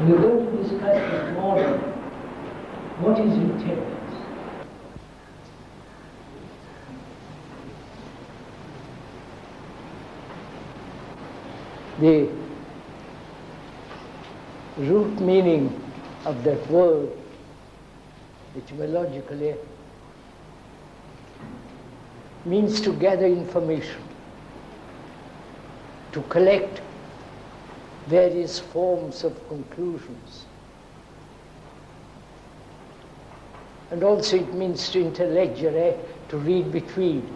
We are going to discuss this morning what is intelligence. The root meaning of that word, etymologically, means to gather information, to collect various forms of conclusions. And also it means to interleggere, to read between.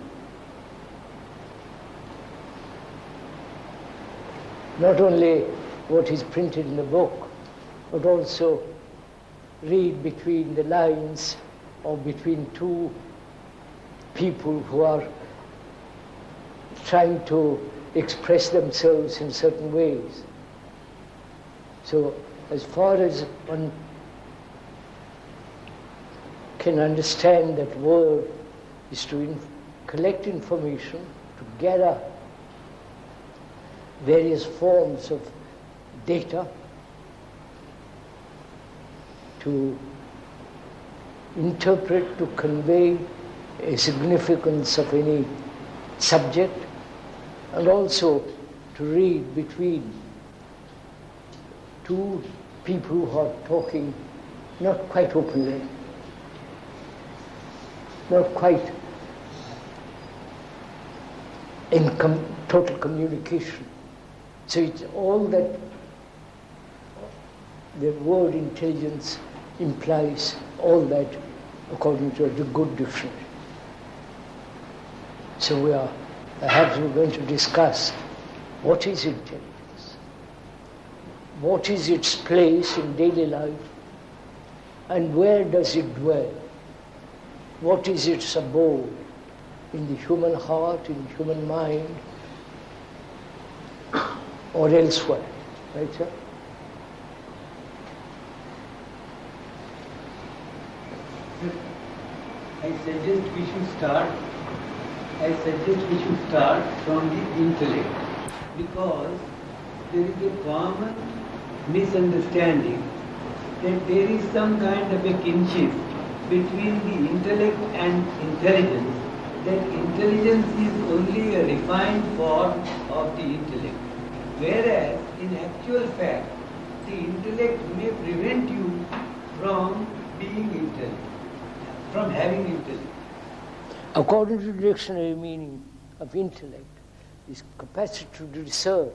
Not only what is printed in the book, but also read between the lines or between two people who are trying to express themselves in certain ways. So as far as one can understand that word is to collect information, to gather various forms of data, to interpret, to convey a significance of any subject, and also to read between two people who are talking not quite openly, not quite in total communication. So it's all that the word intelligence implies, all that according to the good dictionary. So perhaps we're going to discuss what is intelligence, what is its place in daily life, and where does it dwell, what is its abode in the human heart, in the human mind, or elsewhere, right, sir? I suggest we should start from the intellect, because there is a common misunderstanding that there is some kind of a kinship between the intellect and intelligence, that intelligence is only a refined form of the intellect, whereas in actual fact the intellect may prevent you from being intellect, from having intellect. According to the dictionary meaning of intellect is capacity to discern,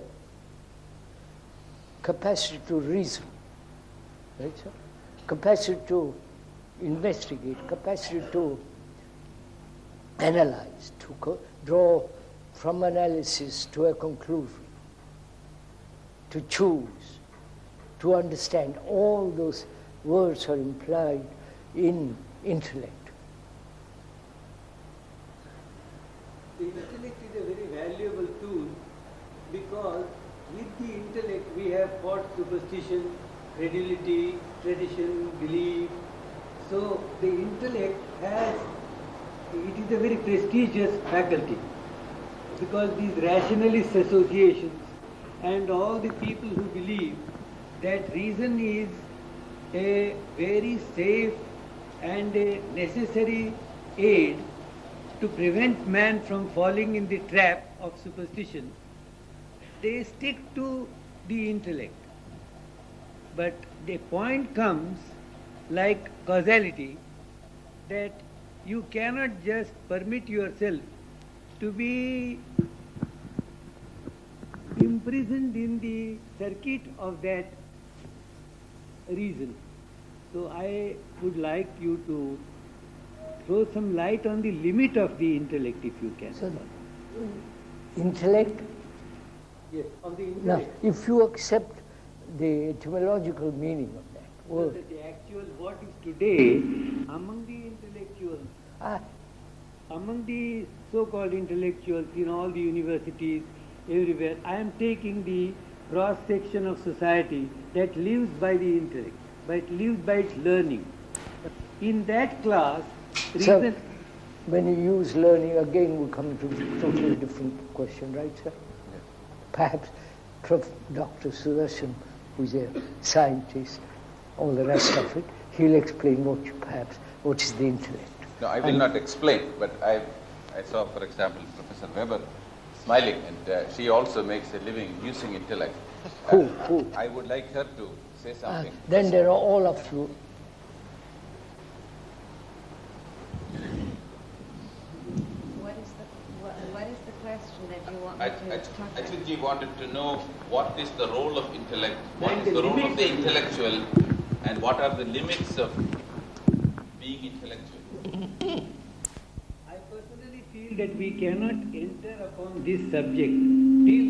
capacity to reason, right, sir? Capacity to investigate, capacity to analyze, to draw from analysis to a conclusion, to choose, to understand. All those words are implied in intellect. The intellect is a very valuable tool, because with the intellect we have fought superstition, credulity, tradition, belief. So the intellect it is a very prestigious faculty, because these rationalist associations and all the people who believe that reason is a very safe and a necessary aid to prevent man from falling in the trap of superstition, they stick to the intellect. But the point comes, like causality, that you cannot just permit yourself to be imprisoned in the circuit of that reason. So I would like you to throw some light on the limit of the intellect, if you can. So, intellect? Yes, of the intellect. Now, if you accept the etymological meaning of that word. So the actual what is today among the intellectuals, among the so-called intellectuals in all the universities, everywhere, I am taking the cross-section of society that lives by the intellect, but lives by its learning. In that class, So, when you use learning, again we come to a totally different question, right, sir? Yeah. Perhaps Dr. Sudarshan who's a scientist, all the rest of it. He'll explain what is the intellect. No, I will not explain, but I saw, for example, Professor Weber smiling, and she also makes a living using intellect. Who? I would like her to say something. Then there are all of you. What is the question that you want me to talk about? Achitji wanted to know what is the role of intellect, what is the role of the intellectual, and what are the limits of being intellectual. I personally feel that we cannot enter upon this subject till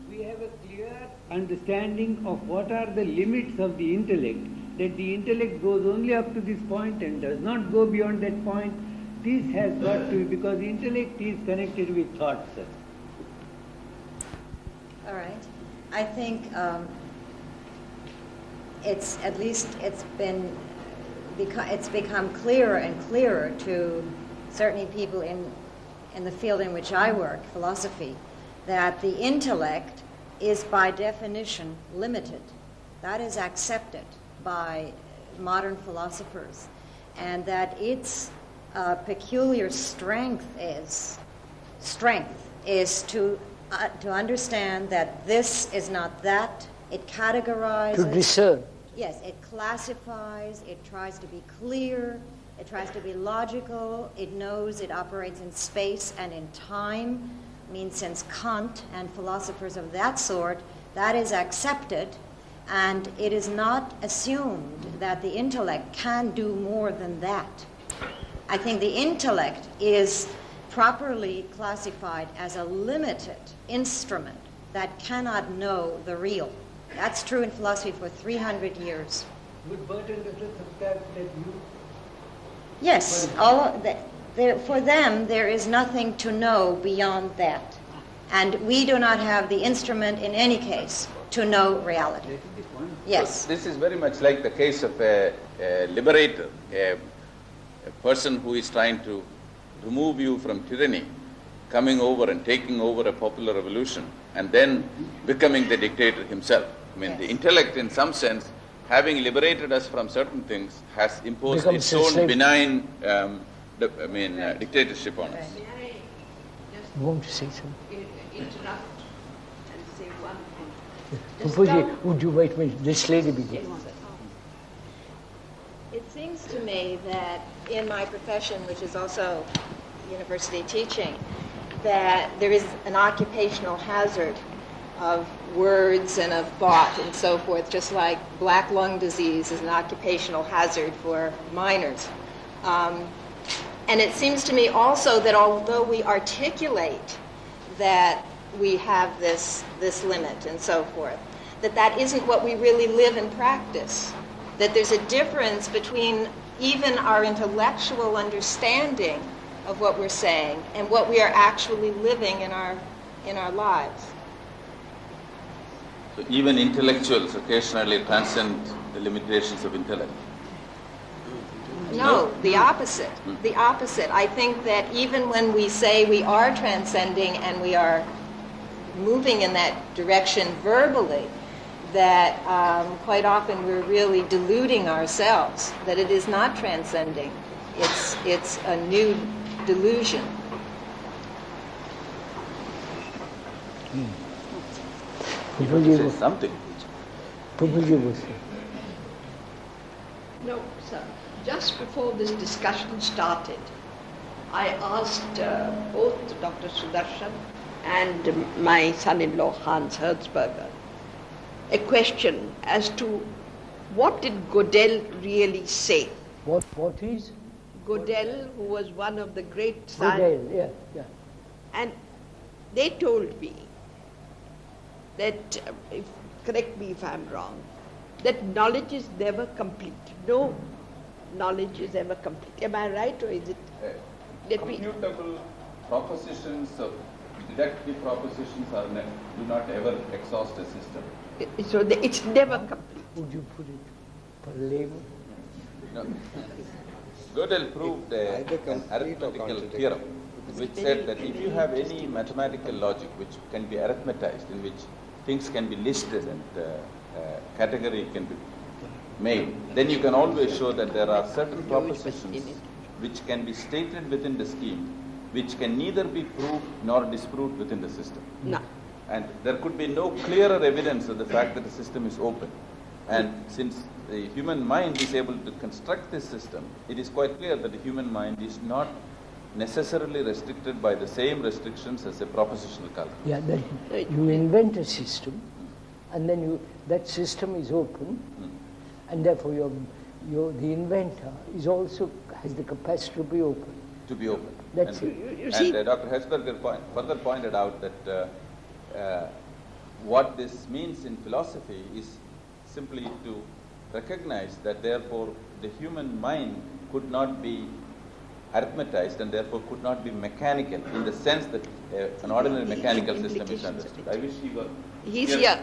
we have a clear understanding of what are the limits of the intellect, that the intellect goes only up to this point and does not go beyond that point. This has got to be, because intellect is connected with thought, sir. All right. I think it's become clearer and clearer to certainly people in the field in which I work, philosophy, that the intellect is by definition limited. That is accepted by modern philosophers, and that its peculiar strength is to understand that this is not that. It categorizes. To discern. Yes, it classifies, it tries to be clear, it tries to be logical, it knows it operates in space and in time. I mean, since Kant and philosophers of that sort, that is accepted, and it is not assumed that the intellect can do more than that. I think the intellect is properly classified as a limited instrument that cannot know the real. That's true in philosophy for 300 years. Would Burton Russell subscribe to that view? Yes, for them there is nothing to know beyond that. And we do not have the instrument in any case to know reality. Yes. So this is very much like the case of a liberator, a person who is trying to remove you from tyranny, coming over and taking over a popular revolution, and then becoming the dictator himself. I mean, the intellect, in some sense, having liberated us from certain things, has imposed its own benign dictatorship on us. May I just You want to say something? interrupt and say one thing? Pupuji, would you wait a minute? This lady begins. It seems to me that in my profession, which is also university teaching, that there is an occupational hazard of words and of thought and so forth, just like black lung disease is an occupational hazard for miners. And it seems to me also that although we articulate that we have this limit and so forth, that isn't what we really live and practice. That there's a difference between even our intellectual understanding of what we're saying and what we are actually living in our lives. So even intellectuals occasionally transcend the limitations of intellect. No, the opposite. The opposite. I think that even when we say we are transcending and we are moving in that direction verbally, that quite often we're really deluding ourselves, that it is not transcending. It's a new delusion. You say something. Pupuji will say. No, sir. Just before this discussion started, I asked both Dr. Sudarshan and my son-in-law Hans Herzberger a question as to what did Gödel really say. What is? Gödel, who was one of the great scientists. Gödel, yeah. And they told me that, correct me if I'm wrong, that knowledge is never complete. No knowledge is ever complete. Am I right, or is it? Computable propositions of deductive propositions do not ever exhaust a system. So it's never complete. Would you put it for layman? No. Gödel proved an arithmetical theorem which said that if you have any mathematical logic which can be arithmetized, in which things can be listed and category can be made, then you can always show that there are certain propositions which can be stated within the scheme, which can neither be proved nor disproved within the system. No. And there could be no clearer evidence of the fact that the system is open. And since the human mind is able to construct this system, it is quite clear that the human mind is not necessarily restricted by the same restrictions as a propositional calculus. Yeah, that you invent a system, and then that system is open, and therefore the inventor is also has the capacity to be open. To be open. That's and, it. You see, and Dr. Hesberger further pointed out that what this means in philosophy is simply to recognize that therefore the human mind could not be arithmetized and therefore could not be mechanical in the sense that an ordinary mechanical system is understood. I wish he were. he's here.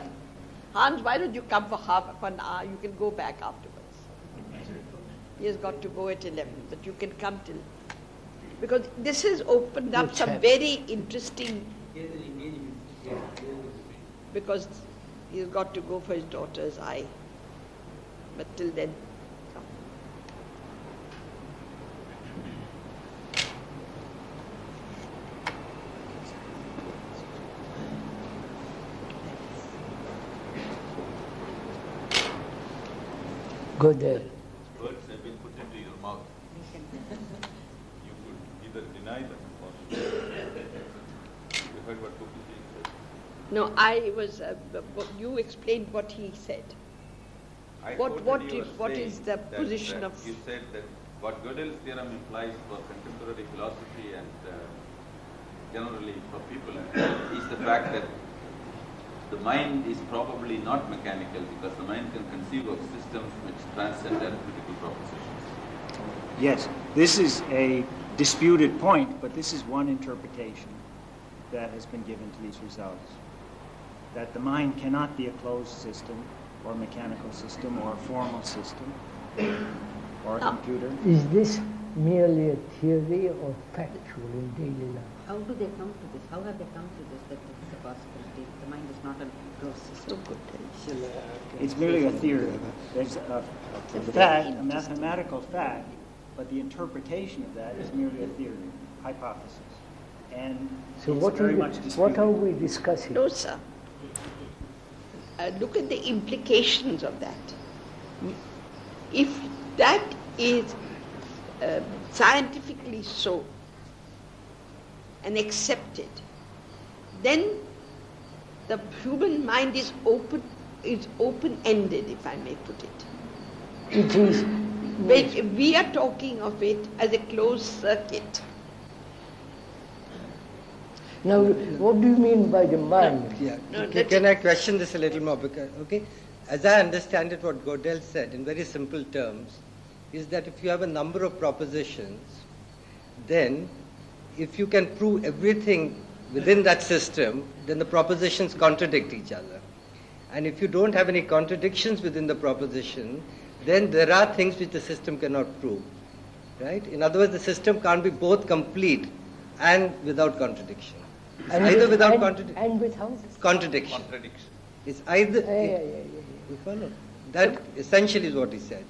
Hans, why don't you come for half an hour? You can go back afterwards. He has got to go at 11, but you can come till. Because this has opened up some very interesting. Because he's got to go for his daughter's eye. But till then. Go there. Words have been put into your mouth. You could either deny them or you heard what Gopi said. No, I was. You explained what he said. I What quoted you as what saying is the that, position of? You said that what Gödel's theorem implies for contemporary philosophy and generally for people is the fact that the mind is probably not mechanical because the mind can conceive of systems which transcend arithmetical propositions. Yes, this is a disputed point, but this is one interpretation that has been given to these results. That the mind cannot be a closed system or a mechanical system or a formal system or a computer. Is this merely a theory or factual in daily life? How do they come to this? How have they come to this, that this is a possibility? The mind is not a closed system. It's merely a theory. There's a fact, a mathematical fact, but the interpretation of that is merely a theory, hypothesis. And So it's what very are, much we, disputed. what are we discussing? No, sir. Look at the implications of that. If that is scientifically so and accepted, then the human mind is open-ended, if I may put it. It is. When we are talking of it as a closed circuit. Now, what do you mean by the mind? Yeah. No, Can I question this a little more? Because, okay, as I understand it, what Gödel said in very simple terms is that if you have a number of propositions, then if you can prove everything within that system, then the propositions contradict each other. And if you don't have any contradictions within the proposition, then there are things which the system cannot prove. Right? In other words, the system can't be both complete and without contradiction. It's either without contradiction. And without? Contradiction. Contradiction. It's either. Yeah. You follow? That essentially is what he said.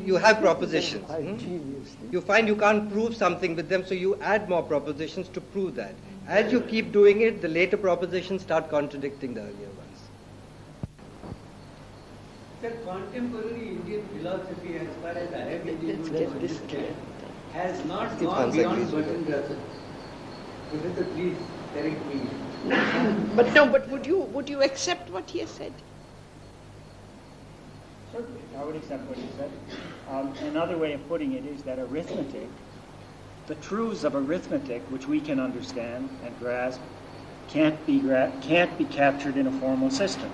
You have propositions. Genius. You find you can't prove something with them, so you add more propositions to prove that. As you keep doing it, the later propositions start contradicting the earlier ones. Sir, contemporary Indian philosophy, as far as I have been able to understand, has not gone beyond certain grasses. Professor, please correct me. But would you accept what he has said? Certainly, I would accept what he said. Another way of putting it is that arithmetic, the truths of arithmetic, which we can understand and grasp, can't be captured in a formal system.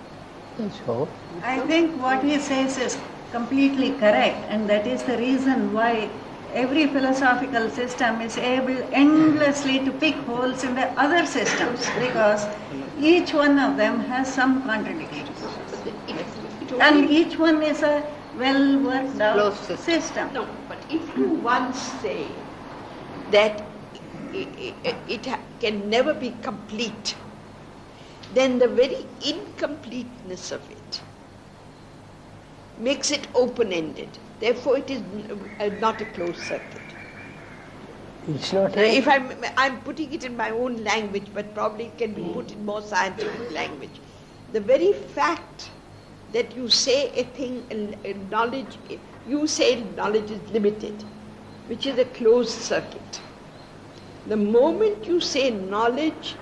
That's all. I think what he says is completely correct, and that is the reason why every philosophical system is able endlessly to pick holes in the other systems, because each one of them has some contradictions. And each one is a well worked out system. No, but if you once say that it can never be complete, then the very incompleteness of it makes it open-ended. Therefore, it is not a closed circuit. It's not. If I'm putting it in my own language, but probably it can be put in more scientific language. The very fact that you say a thing, knowledge, you say knowledge is limited, which is a closed circuit. The moment you say knowledge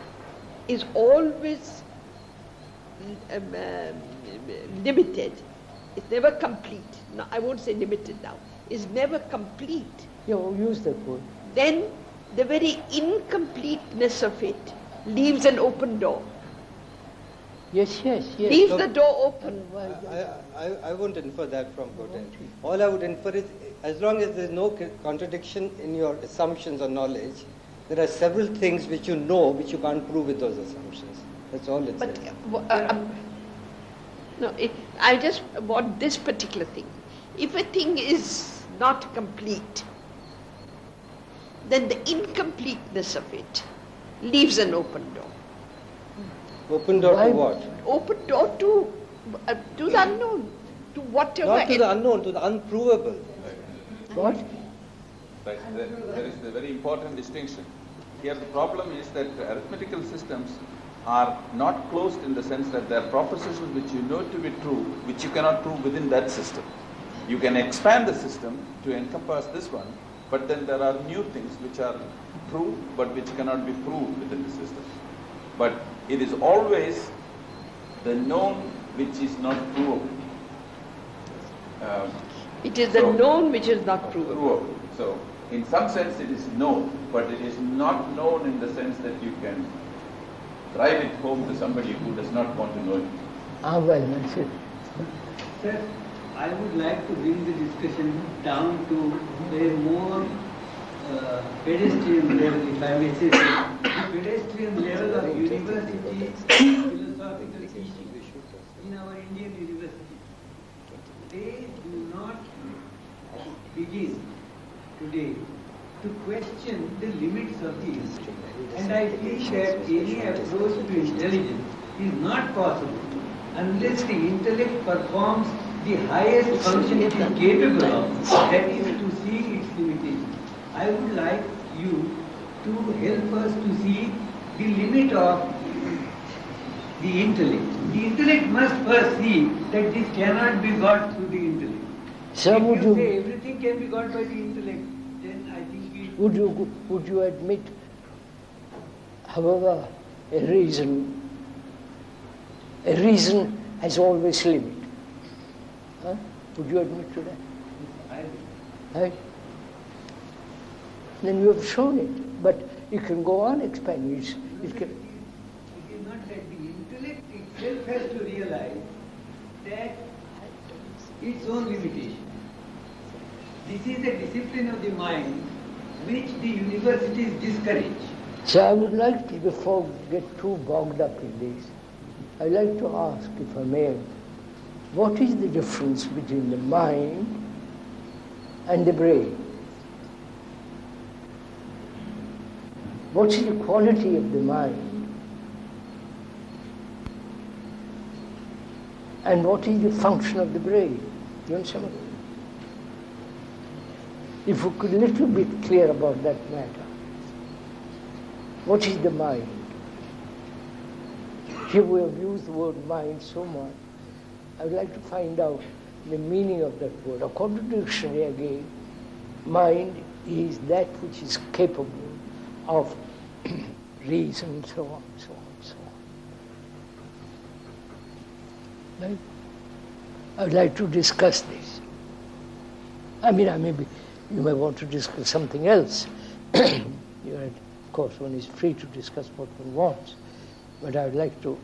is always limited, it's never complete. No, I won't say limited now. It's never complete. Use that word. Then the very incompleteness of it leaves an open door. Yes. Leaves the door open. I won't infer that from Godel. All I would infer is, as long as there's no contradiction in your assumptions or knowledge, there are several things which you know which you can't prove with those assumptions. That's all it says. No, I just want this particular thing. If a thing is not complete, then the incompleteness of it leaves an open door. Open door to what? Open door to the unknown, to whatever. Not to the unknown, to the unprovable. What? Right. There is a very important distinction. Here the problem is that arithmetical systems are not closed in the sense that there are propositions which you know to be true, which you cannot prove within that system. You can expand the system to encompass this one, but then there are new things which are true but which cannot be proved within the system. But it is always the known which is not provable. It is the known which is not provable. So, in some sense it is known, but it is not known in the sense that you can drive it home to somebody who does not want to know it. Well, that's it. Sir, I would like to bring the discussion down to a more pedestrian level, if I may say so. The pedestrian level of university philosophical teaching in our Indian university. They do not begin today to question the limits of the intellect. And I feel that any approach to intelligence is not possible unless the intellect performs the highest function it is capable of, that is to see its limitations. I would like you to help us to see the limit of the intellect. The intellect must first see that this cannot be got through the intellect. If you say everything can be got by the intellect, then I think Would you admit, however, a reason has always limit? Huh? Would you admit to that? Right? Then you have shown it, but you can go on expanding. It is not that the intellect itself has to realize that its own limitation. This is a discipline of the mind which the universities discourage. So I would like to, before we get too bogged up in this, I'd like to ask, if I may, what is the difference between the mind and the brain? What is the quality of the mind? And what is the function of the brain? You understand? If we could a little bit clear about that matter. What is the mind? Here we have used the word mind so much. I would like to find out the meaning of that word. According to the dictionary again, mind is that which is capable of reason, so on, so on, so on. Right? I would like to discuss this. You may want to discuss something else. Of course, one is free to discuss what one wants. But I would like to,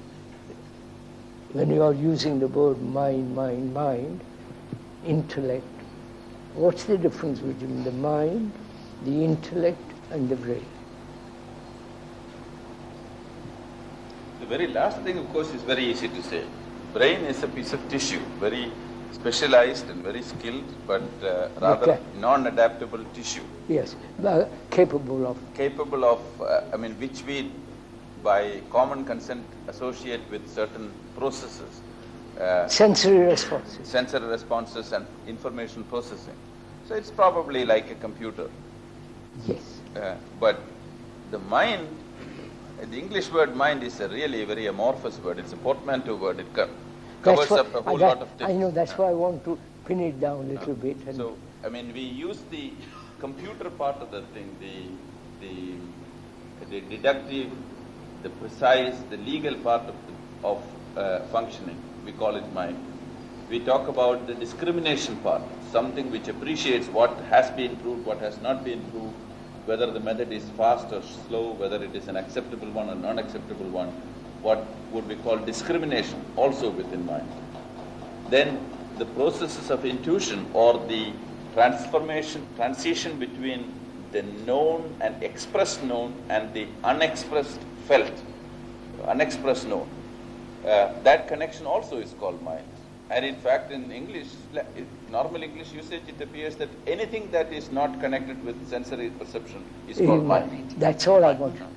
when you are using the word mind, intellect, what's the difference between the mind, the intellect, and the brain? The very last thing, of course, is very easy to say. Brain is a piece of tissue, very specialized and very skilled, but rather non-adaptable tissue. Yes, capable of, which we, by common consent, associate with certain processes. sensory responses. sensory responses and information processing. So it's probably like a computer. Yes. But the mind, the English word mind is a really very amorphous word. It's a portmanteau word. It covers up a whole lot of things. I know, that's why I want to pin it down a little bit. And so, I mean, we use the computer part of the thing, the deductive, the precise, the legal part of functioning. We call it mind. We talk about the discrimination part, something which appreciates what has been proved, what has not been proved, whether the method is fast or slow, whether it is an acceptable one or non-acceptable one, what would be called discrimination, also within mind. Then the processes of intuition, or the transition between the known and expressed known and the unexpressed felt, unexpressed known. That connection also is called mind. And in fact, in English, normal English usage, it appears that anything that is not connected with sensory perception is called mind. That's all I want to know.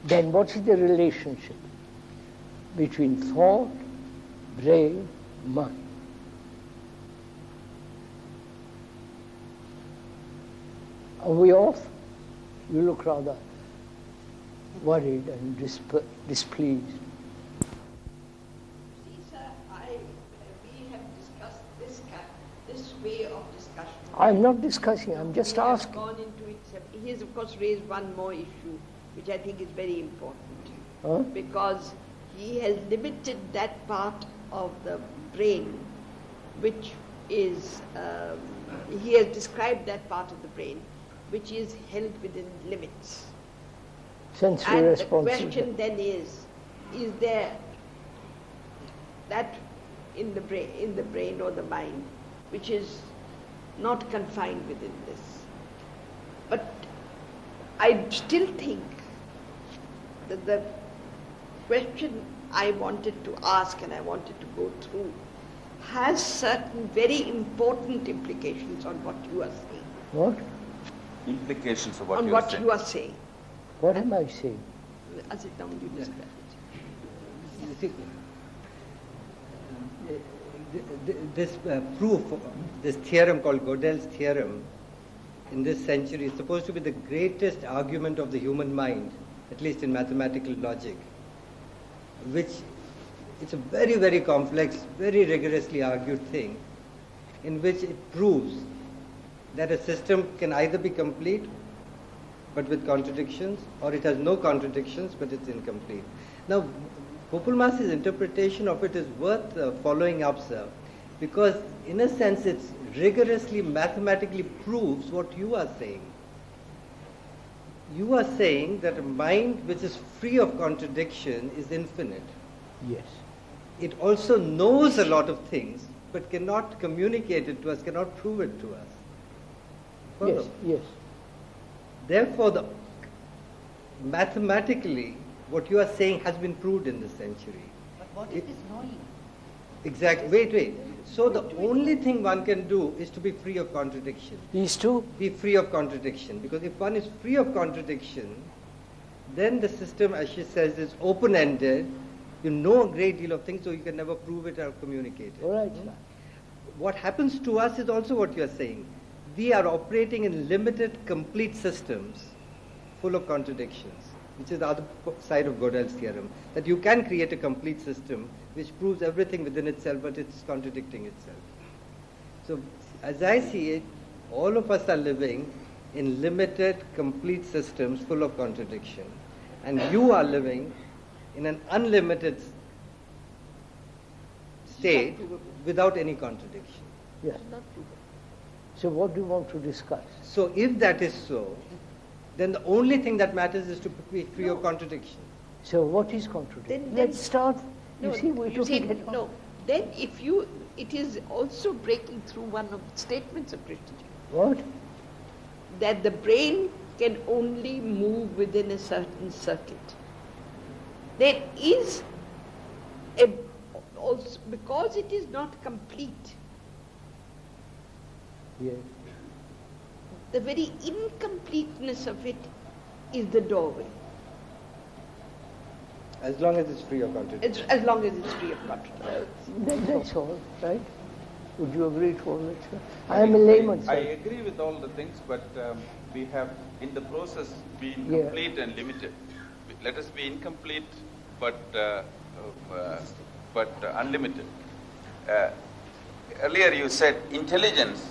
Then what is the relationship between thought, brain, mind? Are we off? You look rather worried and displeased. See, sir, we have discussed this way of discussion. I'm not discussing, I'm just asking. Gone into it. He has, of course, raised one more issue, which I think is very important. Huh? Because he has limited that part of the brain which is, he has described that part of the brain which is held within limits. Sensory And responses. the question then is there that in the brain or the mind which is not confined within this? But I still think that the question I wanted to ask and I wanted to go through has certain very important implications on what you are saying. What? Implications of what on you what are saying. you are saying. What am I saying? As it now you describe it. You see, this proof, this theorem called Gödel's theorem, in this century is supposed to be the greatest argument of the human mind, at least in mathematical logic, which it's a very, very complex, very rigorously argued thing, in which it proves that a system can either be complete but with contradictions, or it has no contradictions but it's incomplete. Now, Kopelmass's interpretation of it is worth following up, sir, because in a sense it rigorously mathematically proves what you are saying. You are saying that a mind which is free of contradiction is infinite. Yes. It also knows a lot of things but cannot communicate it to us, cannot prove it to us. Follow? Yes, yes. Therefore, mathematically, what you are saying has been proved in this century. But what is this knowing? Exactly. Wait. So the only thing one can do is to be free of contradiction. These two? Be free of contradiction. Because if one is free of contradiction, then the system, as she says, is open-ended. You know a great deal of things, so you can never prove it or communicate it. All right, sir. What happens to us is also what you are saying. We are operating in limited, complete systems full of contradictions, which is the other side of Gödel's theorem, that you can create a complete system which proves everything within itself, but it's contradicting itself. So, as I see it, all of us are living in limited, complete systems full of contradiction, and you are living in an unlimited state without any contradiction. Yes. So what do you want to discuss? So if that is so, then the only thing that matters is to be free of contradiction. So what is contradiction? Then- Let's start. No, you see, we took it at no. Then it is also breaking through one of the statements of Christian, What? that the brain can only move within a certain circuit. There is also, because it is not complete, Yes. the very incompleteness of it is the doorway. As long as it's free of contradiction. As long as it's free of contradiction. That's all, right? Would you agree to all that, sir? I am a layman, sir. I agree with all the things, but we have, in the process, been Yeah. complete and limited. Let us be incomplete, but unlimited. Earlier you said intelligence,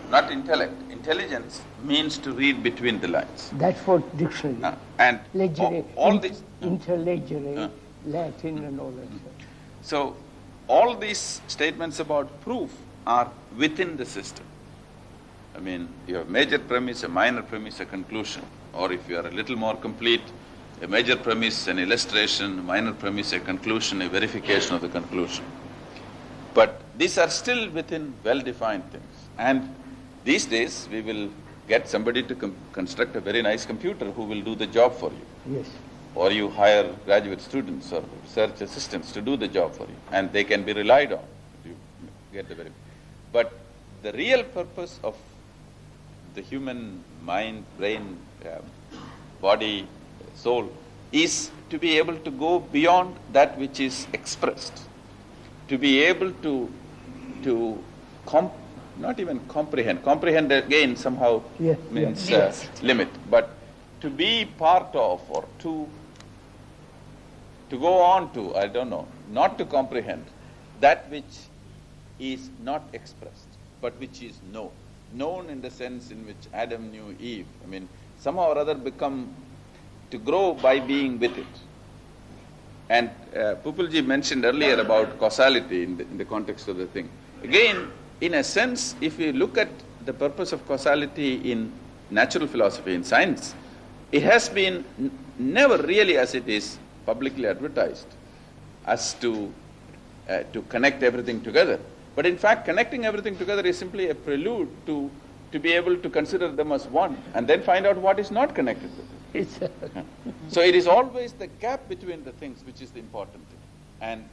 not intellect. Intelligence means to read between the lines. That's what dictionary. And Legere, all these... interlegere, Latin and all that, sir. So, all these statements about proof are within the system. I mean, you have major premise, a minor premise, a conclusion. Or if you are a little more complete, a major premise, an illustration, a minor premise, a conclusion, a verification of the conclusion. But these are still within well-defined things. And these days, we will get somebody to construct a very nice computer who will do the job for you. Yes. Or you hire graduate students or research assistants to do the job for you, and they can be relied on. You get the very... But the real purpose of the human mind, brain, body, soul, is to be able to go beyond that which is expressed, to be able to not even comprehend. Comprehend again somehow means limit, but to be part of or to go on to, I don't know, not to comprehend that which is not expressed, but which is known. Known in the sense in which Adam knew Eve. I mean, somehow or other to grow by being with it. And Pupulji mentioned earlier about causality in the context of the thing. Again, in a sense, if you look at the purpose of causality in natural philosophy, in science, it has been never really as it is publicly advertised as to connect everything together. But in fact, connecting everything together is simply a prelude to be able to consider them as one and then find out what is not connected with it. So it is always the gap between the things which is the important thing. And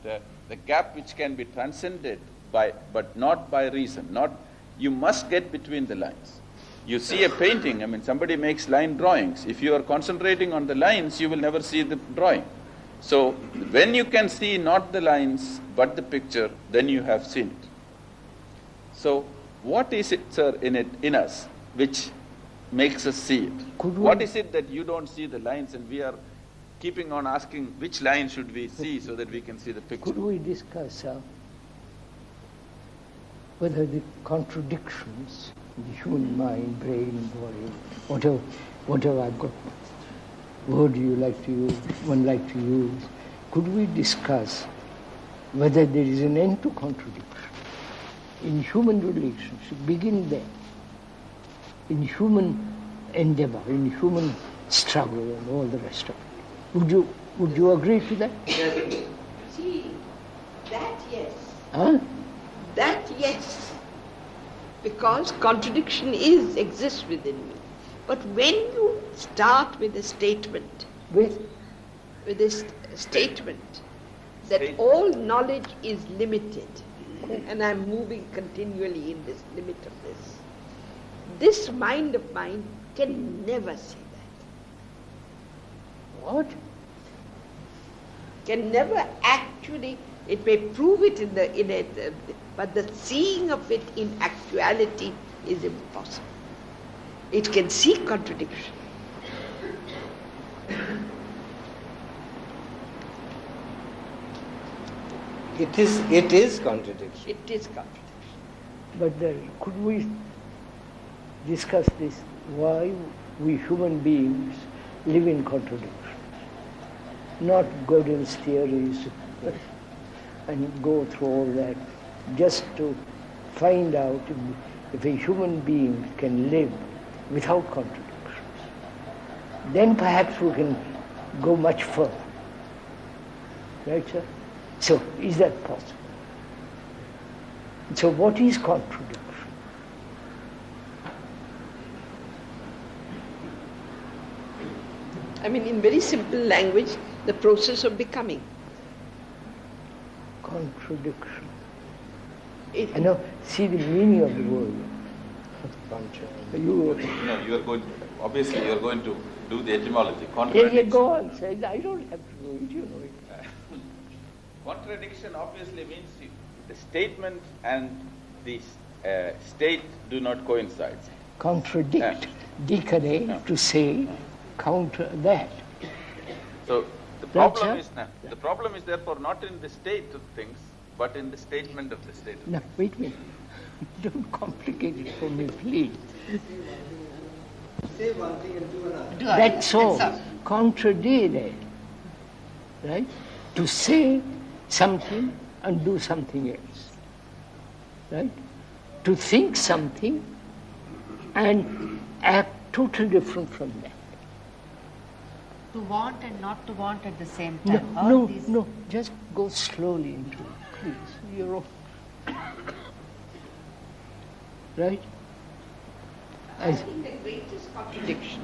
the gap which can be transcended but not by reason. You must get between the lines. You see a painting, I mean, somebody makes line drawings. If you are concentrating on the lines, you will never see the drawing. So, when you can see not the lines, but the picture, then you have seen it. So, what is it, sir, in us, which makes us see it? What is it that you don't see the lines and we are keeping on asking which line should we see so that we can see the picture? Could we discuss whether the contradictions in the human mind, brain, body, whatever I've got, word you like to use, one like to use, could we discuss whether there is an end to contradiction in human relationship, begin there, in human endeavor, in human struggle and all the rest of it? Would you agree to that? See, that yes. Huh? That yes. Because contradiction exists within me. But when you start with a statement, with a statement that all knowledge is limited, and I'm moving continually in this limit of this mind of mine can never say that. What? Can never actually, it may prove it but the seeing of it in actuality is impossible. It can see contradiction. It is contradiction. It is contradiction. But could we discuss this? Why we human beings live in contradiction? Not Gödel's theories and go through all that, just to find out if a human being can live without contradictions. Then perhaps we can go much further. Right, sir? So, is that possible? So, what is contradiction? I mean, in very simple language, the process of becoming. Contradiction. I know, see the meaning of the word. You are going to do the etymology. Yeah, go on, say, I don't have to know it, you know it. Contradiction obviously means the statement and the state do not coincide. Contradict, decade, to say, counter that. So the problem is therefore not in the state of things, but in the statement of the state of No, things. wait. Don't complicate it for me, please. Say one thing and do another. That's all. Contradicted, right? To say something and do something else, right? To think something and act totally different from that. To want and not to want at the same No, time. no, just go slowly into it, please. You're all right? I think the greatest contradiction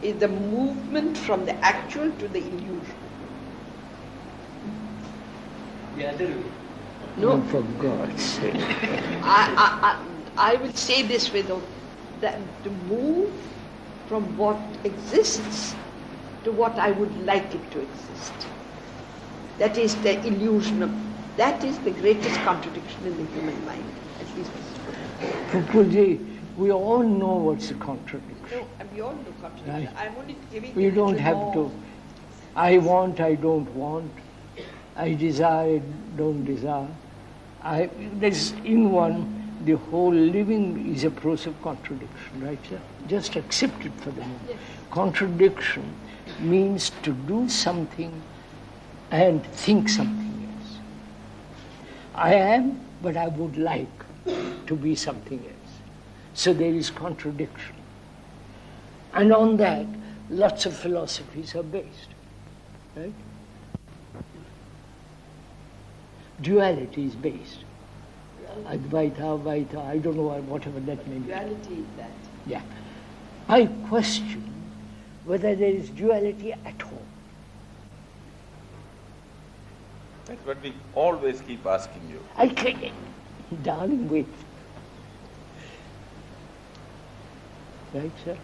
is the movement from the actual to the illusion. The other way. No, for God's sake. I will say this without that to move from what exists to what I would like it to exist. That is the illusion of, that is the greatest contradiction in the human mind, at least. Pupuji, we all know what's the contradiction. No, we all know contradiction. Right. I'm only giving We a don't little have more. to. I want, I don't want. I desire, I don't desire. There's in one, the whole living is a process of contradiction, right, sir? Just accept it for the moment. Yes. Contradiction means to do something and think something else. I am, but I would like to be something else. So there is contradiction. And on that, lots of philosophies are based, right? Duality is based. Advaita, I don't know whatever that means. Duality is that. Yeah. I question whether there is duality at all. That's what we always keep asking you. I can't, darling, wait. Right, sir?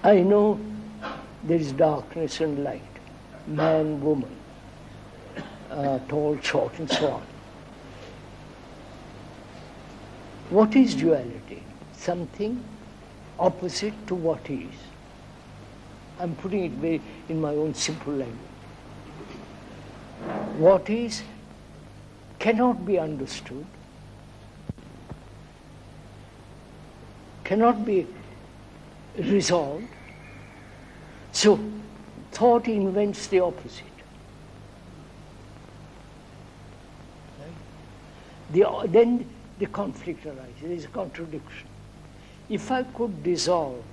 I know there is darkness and light, man, woman, tall, short, and so on. What is duality? Something opposite to what is. I'm putting it very in my own simple language. What is cannot be understood, cannot be resolved. So thought invents the opposite. Right? Then the conflict arises, there is a contradiction. If I could dissolve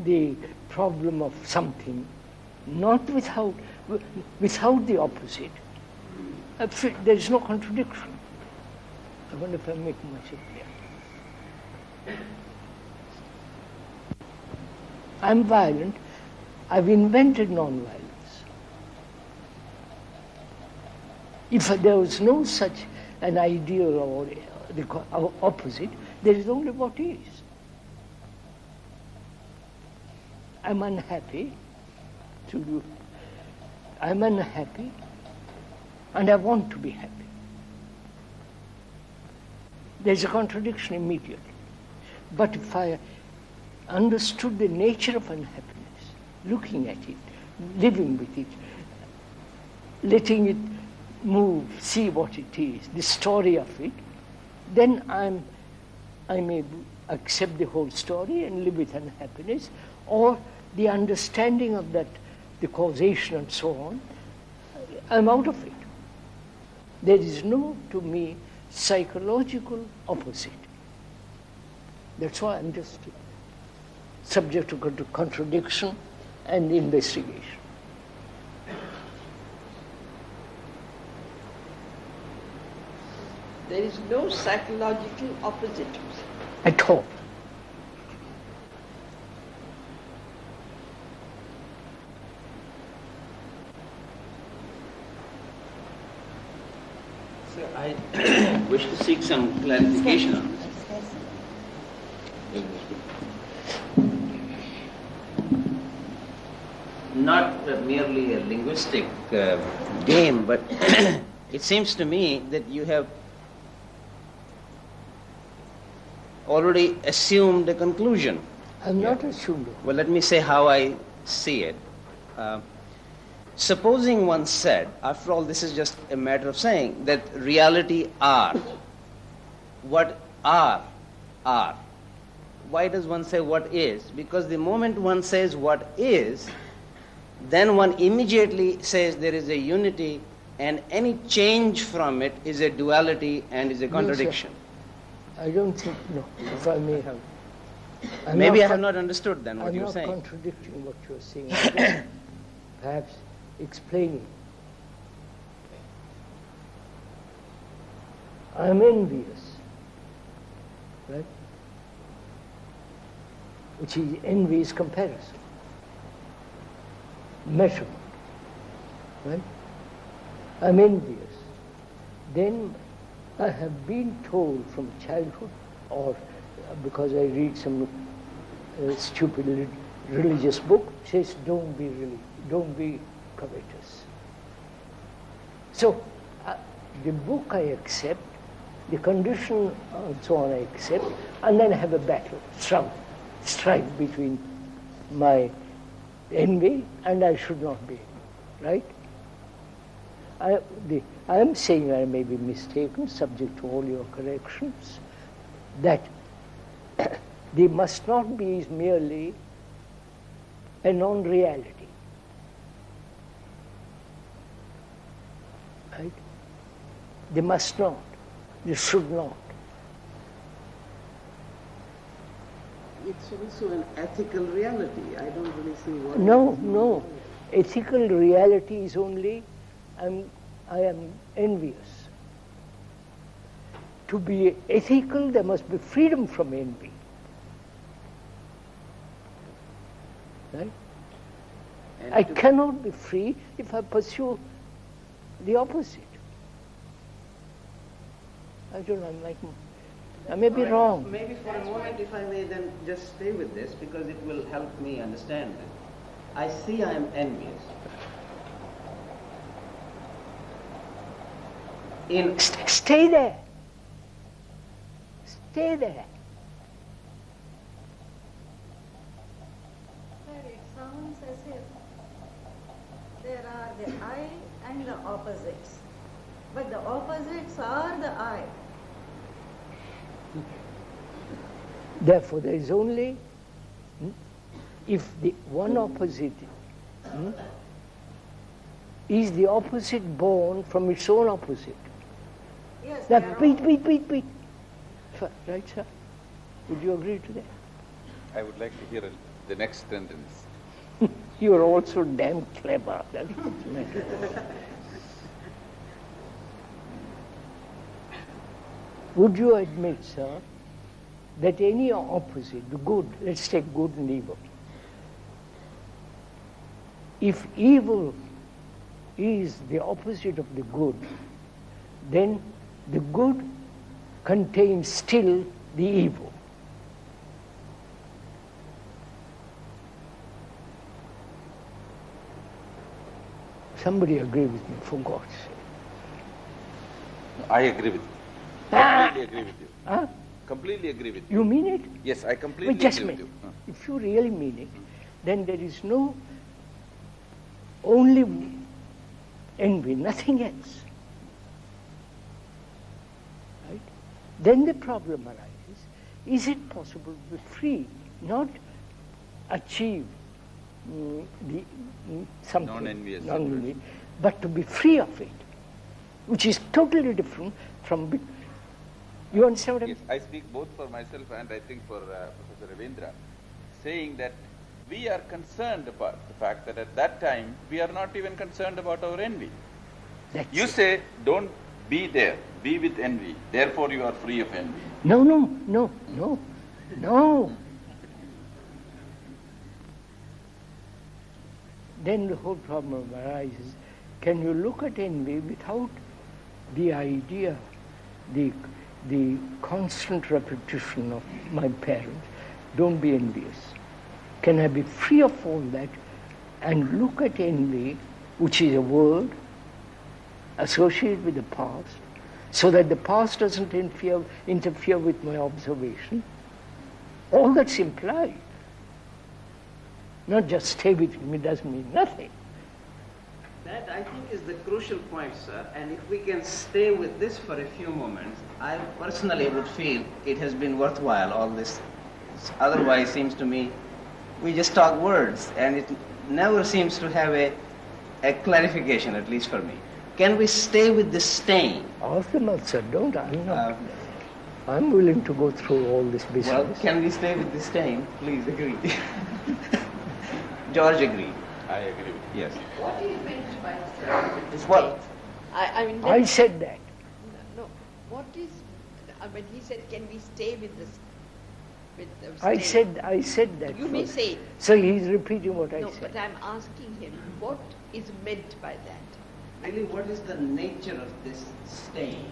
the problem of something, not without the opposite, there is no contradiction. I wonder if I'm making myself clear. I'm violent. I've invented non-violence. If there was no such an ideal or the opposite, there is only what is. I'm unhappy I'm unhappy and I want to be happy. There's a contradiction immediately. But if I understood the nature of unhappiness, looking at it, living with it, letting it move, see what it is, the story of it, then I may accept the whole story and live with unhappiness, or the understanding of that, the causation and so on, I'm out of it. There is no, to me, psychological opposite. That's why I'm just subject to contradiction and investigation. There is no psychological opposite. At all. Sir, I wish to seek some clarification on this. Not merely a linguistic game, but it seems to me that you have already assumed a conclusion. I've not assumed it. Well, let me say how I see it. Supposing one said, after all, this is just a matter of saying, that reality are. What are? Why does one say what is? Because the moment one says what is, then one immediately says there is a unity, and any change from it is a duality and is a contradiction. No, I don't think, no, if I may have. Maybe I have not understood then what you're saying. I'm not contradicting what you're saying. I'm just perhaps explaining. I'm envious, right? Which is envy is comparison, measurement, right? I'm envious. Then I have been told from childhood, or because I read some stupid religious book, says don't be covetous. So the book I accept, the condition and so on I accept, and then I have a battle, strife between my envy and I should not be, right? I am saying, I may be mistaken, subject to all your corrections, that they must not be merely a non-reality. Right? They must not. They should not. It's also an ethical reality. I don't really see what... No. Ethical reality is only, I am envious. To be ethical, there must be freedom from envy. Right? I cannot be free if I pursue the opposite. I don't know, I may be wrong. Maybe for a moment, if I may then just stay with this, because it will help me understand it. I see I am envious. Stay there. Stay there. It sounds as if there are the I and the opposites. But the opposites are the I. Therefore, there is only, if the one opposite is the opposite born from its own opposite. Yes. That beat. Right, sir? Would you agree to that? I would like to hear the next sentence. You are also damn clever. That's what's the matter. Would you admit, sir, that any opposite, the good, let's take good and evil. If evil is the opposite of the good, then the good contains still the evil. Somebody agree with me, for God's sake. I agree with you. Completely agree with you. Huh? Completely agree with you. You mean it? Yes, I completely just agree with you. If you really mean it, then there is no only envy, nothing else. Right? Then the problem arises, is it possible to be free, not achieve something, Non-envious. but to be free of it, which is totally different from... You understand what I mean? Yes, I speak both for myself and I think for Professor Ravindra, saying that we are concerned about the fact that at that time we are not even concerned about our envy. You say, don't be there, be with envy, therefore you are free of envy. No. Then the whole problem arises. Can you look at envy without the idea, the constant repetition of my parents, don't be envious? Can I be free of all that and look at envy, which is a word associated with the past, so that the past doesn't interfere with my observation. All that's implied. Not just stay with him, it doesn't mean nothing. That, I think, is the crucial point, sir. And if we can stay with this for a few moments, I personally would feel it has been worthwhile, all this. Otherwise, seems to me, we just talk words, and it never seems to have a clarification, at least for me. Can we stay with this stain? Ask them also, don't I? I'm willing to go through all this business. Well, can we stay with this stain? Please agree. George agreed. I agree. Yes. What do you mean by staying with the Well, state? I mean, I said that. No, what is, when he said, can we stay with this, with the I state? said that. You may first. say it. So he's repeating what I No, said. but I'm asking him, what is meant by that? really, what is the nature of this stain?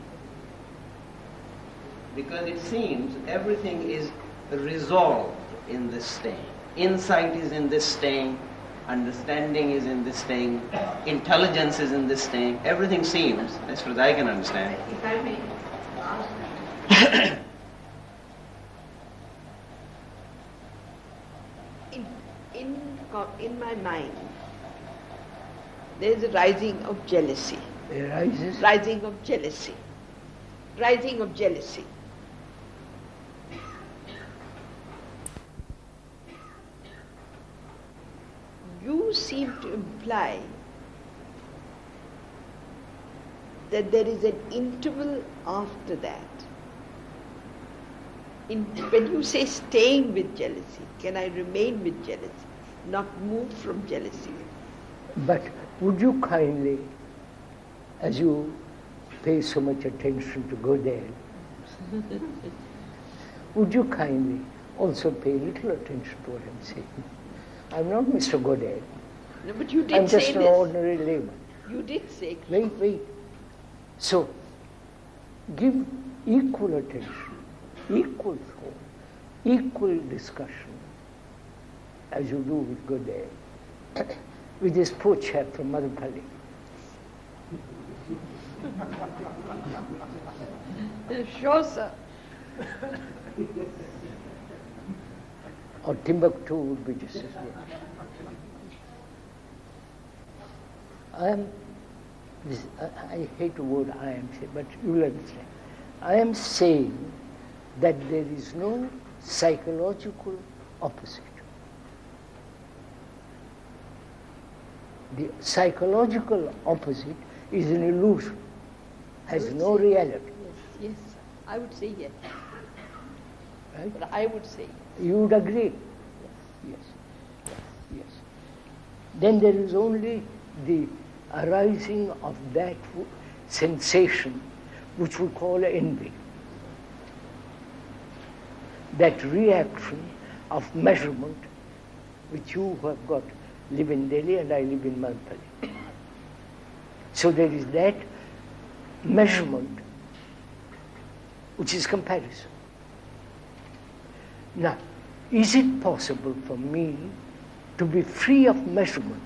Because it seems everything is resolved in this stain. Insight is in this stain, understanding is in this stain, intelligence is in this stain. Everything seems, as far as I can understand. If I may ask, in my mind, there is a rising of jealousy. It rises. Rising of jealousy. Rising of jealousy. You seem to imply that there is an interval after that. When you say staying with jealousy, can I remain with jealousy, not move from jealousy? But would you kindly, as you pay so much attention to Godel, would you kindly also pay little attention to what I'm saying? I'm not Mr. Godel. No, but you did I'm just say an this. ordinary layman. You did say. Wait. So, give equal attention, equal thought, equal discussion, as you do with Godel, with this poor chap from Madhupalli. Sure, sir. Or Timbuktu would be just as well. I hate the word I am saying, but you'll understand. I am saying that there is no psychological opposite. The psychological opposite is an illusion, has no reality. Yes, I would say yes. Right? But I would say You would agree? Yes. Then there is only the arising of that sensation which we call envy. That reaction of measurement which you who have got live in Delhi and I live in Madhupalli. So there is that measurement which is comparison. Now, is it possible for me to be free of measurement,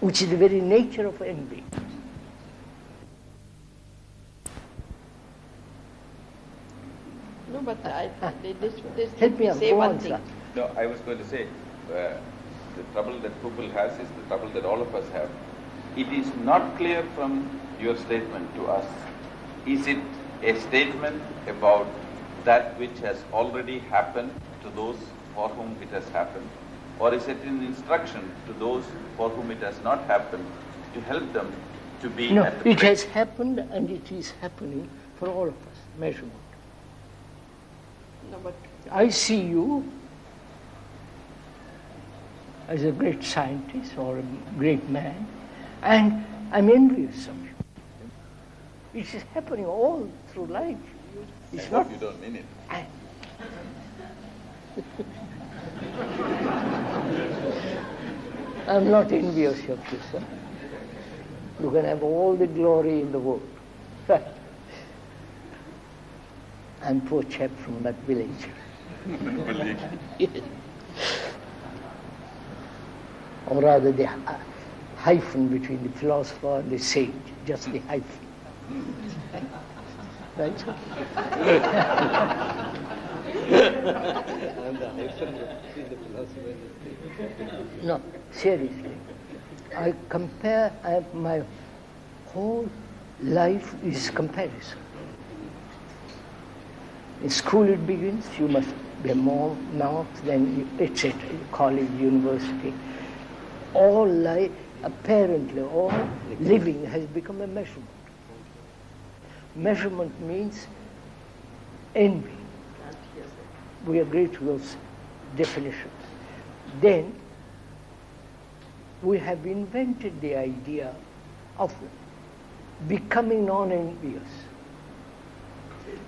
which is the very nature of envy? no, but Help let me me out. say Go one on, thing. sir. No, I was going to say, the trouble that Kupal has is the trouble that all of us have. It is not clear from your statement to us. Is it a statement about that which has already happened to those for whom it has happened? Or is it an instruction to those for whom it has not happened to help them to be No, at the it place? has happened and it is happening for all of us, measurement. No, but I see you as a great scientist or a great man, and I'm envious of you. It is happening all through life. It's I not. hope you don't mean it. I'm not envious of you, sir. You can have all the glory in the world. I'm poor chap from that village. Yes. or rather the hyphen between the philosopher and the sage, just the hyphen. Right? No, seriously. I compare, my whole life is comparison. In school it begins, you must be more marks, then etc., college, university. All life, apparently, all living has become a measurement. Measurement means envy. We agree to those definitions. Then we have invented the idea of becoming non-envious.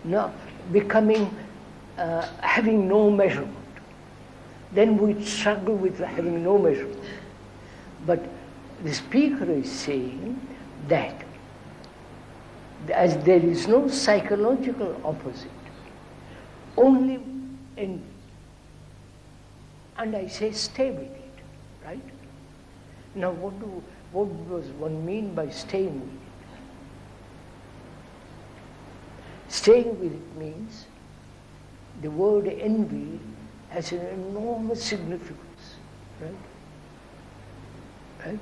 Now, becoming, having no measurement. Then we struggle with having no measurement. But the speaker is saying that as there is no psychological opposite, only envy. And I say stay with it, right? Now what does one mean by staying with it? Staying with it means the word envy has an enormous significance, right? Right?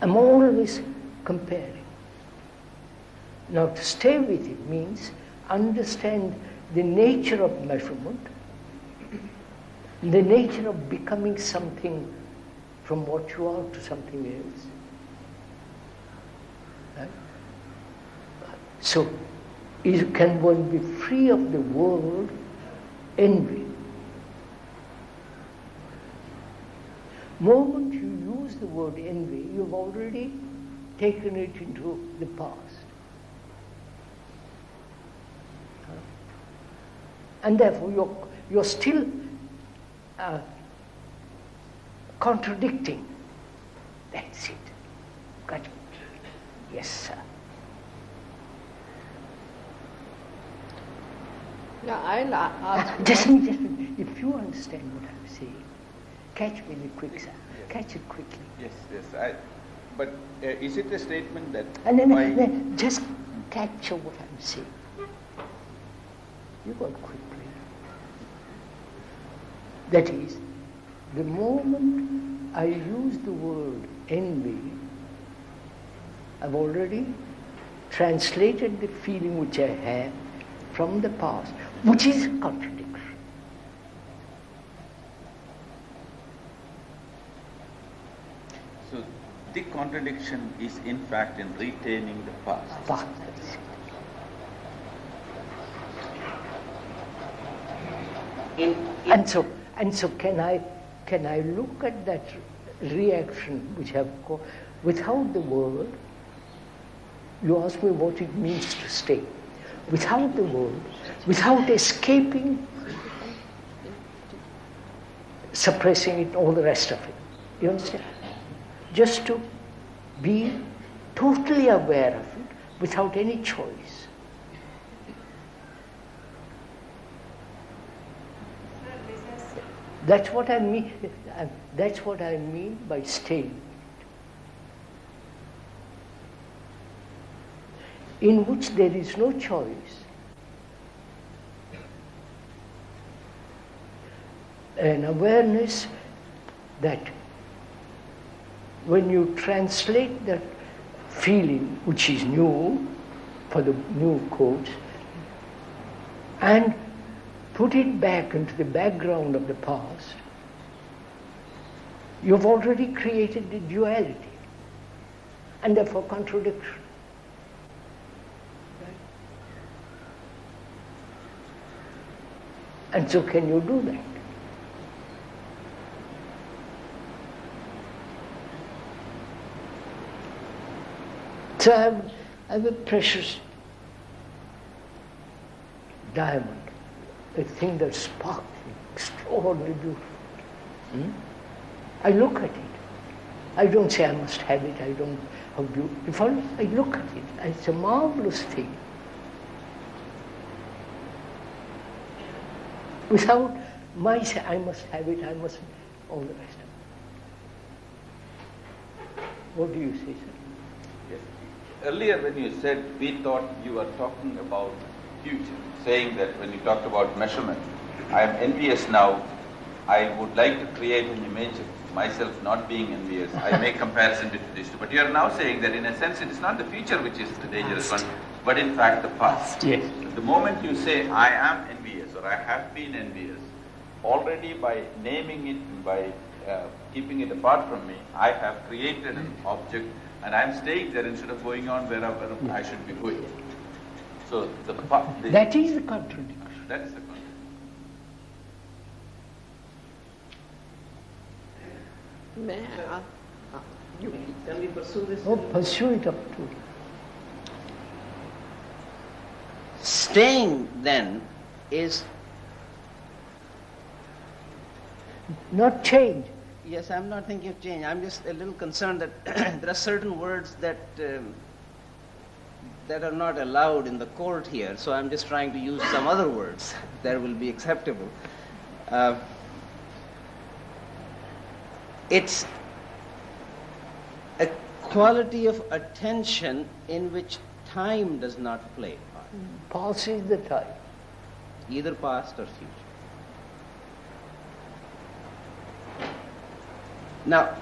I'm always comparing. Now to stay with it means understand the nature of measurement, the nature of becoming something from what you are to something else. Right? So, can one be free of the word envy? Moment you use the word envy, you've already taken it into the past. And therefore you're still contradicting. That's it. Got it? Yes, sir. Yeah, I'll ask. Just if you understand what I'm saying, catch me quick, sir. Yes. Catch it quickly. Yes. But is it a statement that And just capture what I'm saying. You got quickly. That is, the moment I use the word envy, I've already translated the feeling which I have from the past, which is a contradiction. So the contradiction is in fact in retaining the past. Past, that's it. And so can I look at that reaction which I've got without the word? You ask me what it means to stay. Without the word, without escaping, suppressing it, all the rest of it. You understand? Just to be totally aware of it without any choice. That's what I mean. That's what I mean by staying. In which there is no choice. An awareness that when you translate that feeling, which is new, for the new quotes, and put it back into the background of the past, you've already created the duality and therefore contradiction. And so can you do that? So I have a precious diamond, a thing that's sparkling, extraordinarily beautiful. I look at it. I don't say I must have it, I don't have beauty. If I look at it, it's a marvelous thing. Without I must have it, I must, all the rest of it. What do you say, sir? Yes. Earlier when you said, we thought you were talking about future, saying that when you talked about measurement, I am envious now, I would like to create an image of myself not being envious. I make comparison between these two. But you are now saying that in a sense it is not the future which is the dangerous one, but in fact the past. Yes. The moment you say, I am envious or I have been envious, already by naming it, by keeping it apart from me, I have created an object and I am staying there instead of going on wherever I should be going. So that is the contradiction. That is the contradiction. Can we pursue this? Oh, pursue it up to. Staying then is not change. Yes, I'm not thinking of change. I'm just a little concerned that there are certain words that are not allowed in the court here. So I'm just trying to use some other words that will be acceptable. It's a quality of attention in which time does not play a part. Passes the time. Either past or future. Now,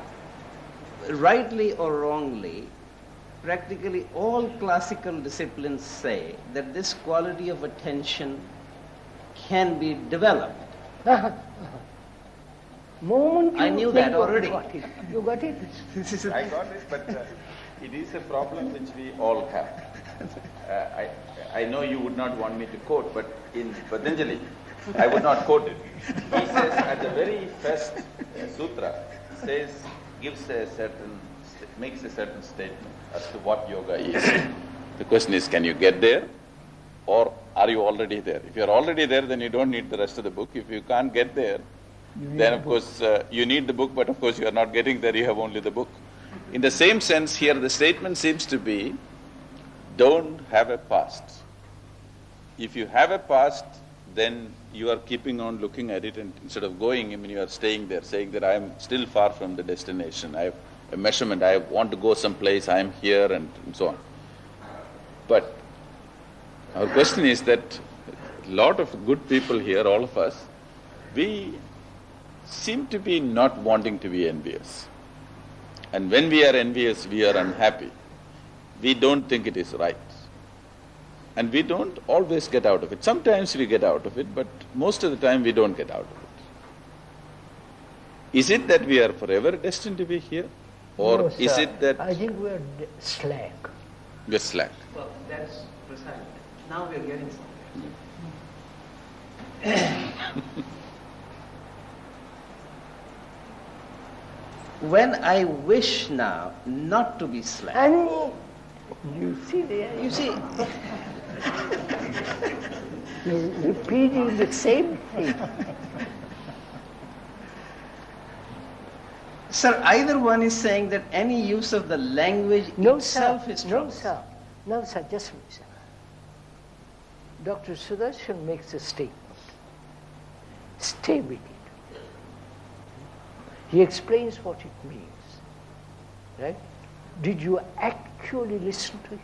rightly or wrongly, practically all classical disciplines say that this quality of attention can be developed. I knew that already. You got it? I got it, but it is a problem which we all have. I know you would not want me to quote, but in Patanjali, I would not quote it. He says at the very first sutra, makes a certain statement as to what yoga is. The question is, can you get there, or are you already there? If you are already there, then you don't need the rest of the book. If you can't get there, then of course you need the book, but of course you are not getting there, you have only the book. In the same sense here, the statement seems to be, don't have a past. If you have a past, then you are keeping on looking at it, and instead of going, you are staying there, saying that I am still far from the destination. I have a measurement, I want to go someplace, I am here, and so on. But our question is that a lot of good people here, all of us, we seem to be not wanting to be envious. And when we are envious, we are unhappy. We don't think it is right. And we don't always get out of it. Sometimes we get out of it, but most of the time we don't get out of it. Is it that we are forever destined to be here? Or No, is sir. it that I think we are slack. we are slack? Well, that's precisely. Now we're getting somewhere. When I wish now not to be slack. And you see there, You see, you're repeating the same thing. sir, either one is saying that any use of the language itself is No, troublesome. sir. No, sir, just listen. Dr. Sudarshan makes a statement. Stay with it. He explains what it means. Right? Did you actually listen to him?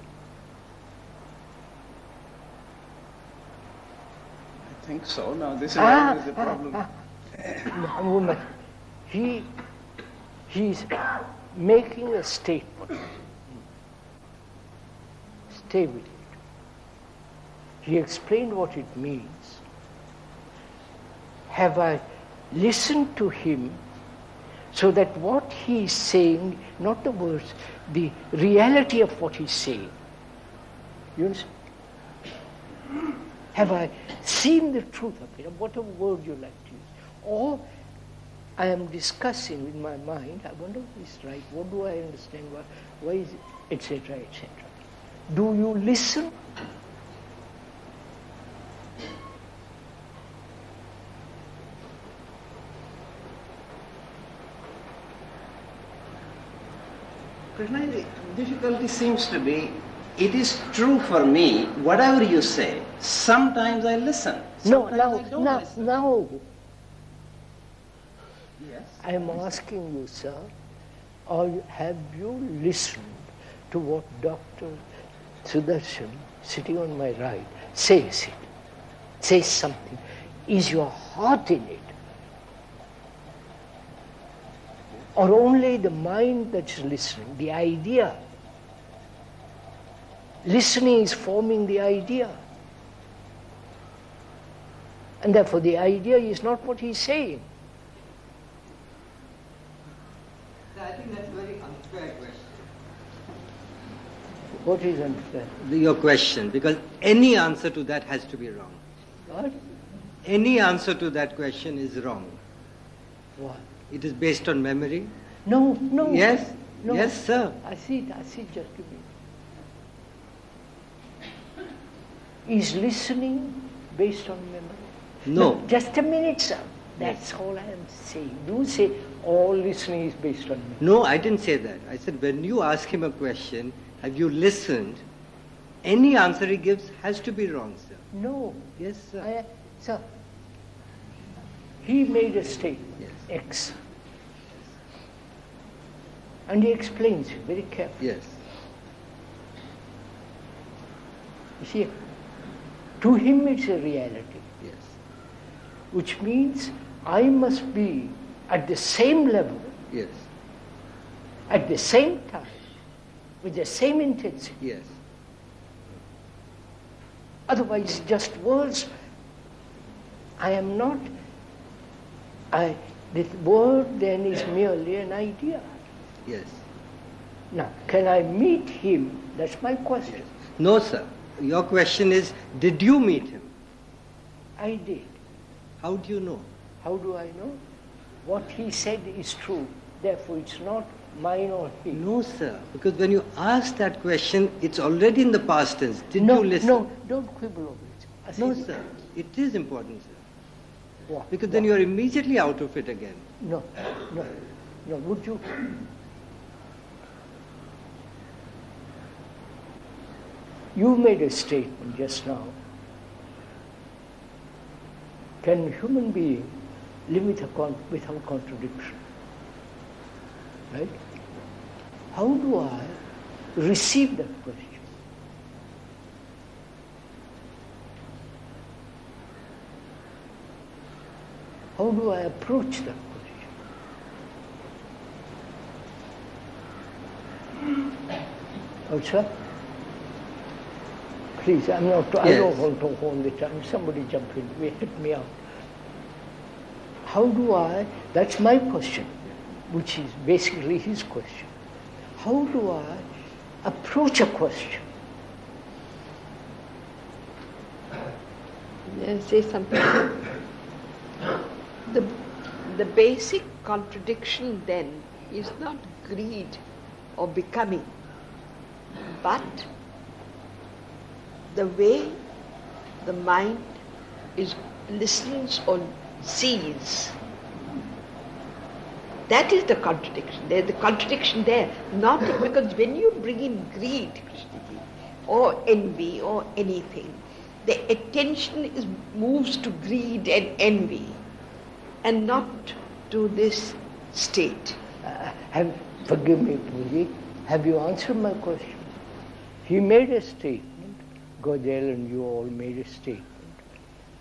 I think so. Now, this is always the problem. Woman, he's making a statement. Stay with it. He explained what it means. Have I listened to him so that what he is saying, not the words, the reality of what he's saying. You understand? Have I seen the truth of it, or whatever word you like to use? Or I am discussing in my mind, I wonder if it's right, what do I understand, why is it, etc., etc. Do you listen? Krishna, the difficulty seems to be, it is true for me, whatever you say, sometimes I listen. No, sometimes I don't listen. Yes. I am asking you, sir, have you listened to what Dr. Sudarshan, sitting on my right, says it? Says something. Is your heart in it? Or only the mind that's listening, the idea? Listening is forming the idea. And therefore the idea is not what he's saying. I think that's a very unfair question. What is unfair? Your question, because any answer to that has to be wrong. What? Any answer to that question is wrong. What? It is based on memory. No, no. Yes, no. yes, sir. I see just a minute. Is listening based on memory? No. Just a minute, sir. That's all I am saying. Do say all listening is based on memory. No, I didn't say that. I said when you ask him a question, have you listened? Any answer he gives has to be wrong, sir. No. Yes, sir. Sir, he made a statement, Yes. X. And he explains it very carefully. Yes. You see, to him it's a reality. Yes. Which means I must be at the same level, Yes. at the same time, with the same intensity. Yes. Otherwise, just words. I am not. The word then is merely an idea. Yes. Now, can I meet him? That's my question. Yes. No, sir. Your question is, did you meet him? I did. How do you know? How do I know? What he said is true. Therefore, it's not mine or his. No, sir. Because when you ask that question, it's already in the past tense. Did No, you listen? no, don't quibble over it. No, sir. It is important, sir. What? Because then you are immediately out of it again. No, no, no. Would you? You made a statement just now. Can a human being live without contradiction? Right? How do I receive that question? How do I approach that question? Oh, sir? Please, I don't want to hold the time. Somebody jump in, help me out. How do I, that's my question, which is basically his question. How do I approach a question? May I say something? The basic contradiction then is not greed or becoming, but the way the mind listens or sees. That is the contradiction. There's the contradiction there. Not because when you bring in greed, Krishnaji, or envy or anything, the attention moves to greed and envy and not to this state. Forgive me, Puji. Have you answered my question? He made a statement, Godel and you all made a statement.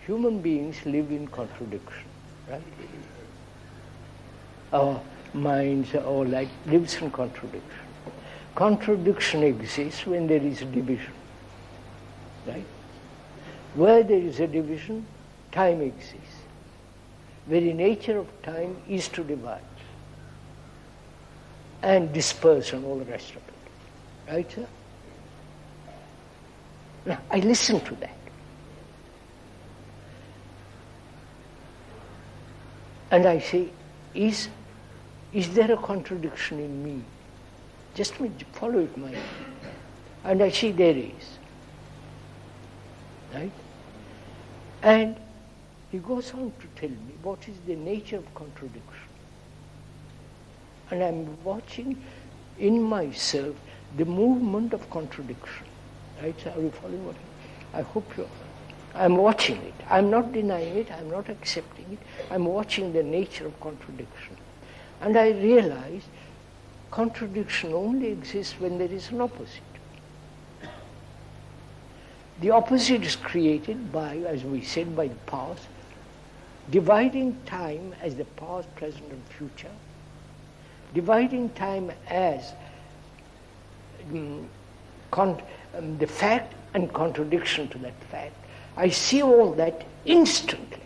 Human beings live in contradiction, right? Our minds are all like lives in contradiction. Contradiction exists when there is a division, right? Where there is a division, time exists. Very nature of time is to divide and disperse and all the rest of it. Right, sir? Now, I listen to that. And I say, is there a contradiction in me? Just follow it, my. And I see there is. Right? And he goes on to tell me what is the nature of contradiction. And I'm watching in myself the movement of contradiction. Right? Are you following what I hope you are. I'm watching it. I'm not denying it. I'm not accepting it. I'm watching the nature of contradiction. And I realize contradiction only exists when there is an opposite. The opposite is created by, as we said, by the past, dividing time as the past, present, and future, dividing time as the fact and contradiction to that fact. I see all that instantly.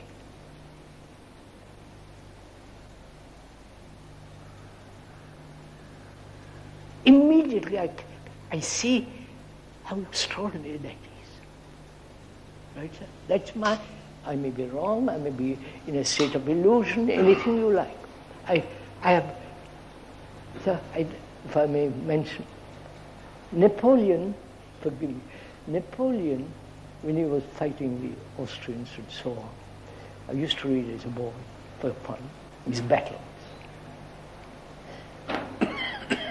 Immediately I see how extraordinary that is. Right, sir? That's I may be wrong, I may be in a state of illusion, anything you like. I have, sir, if I may mention, Napoleon, forgive me, Napoleon, when he was fighting the Austrians and so on, I used to read as a boy for fun, his battles.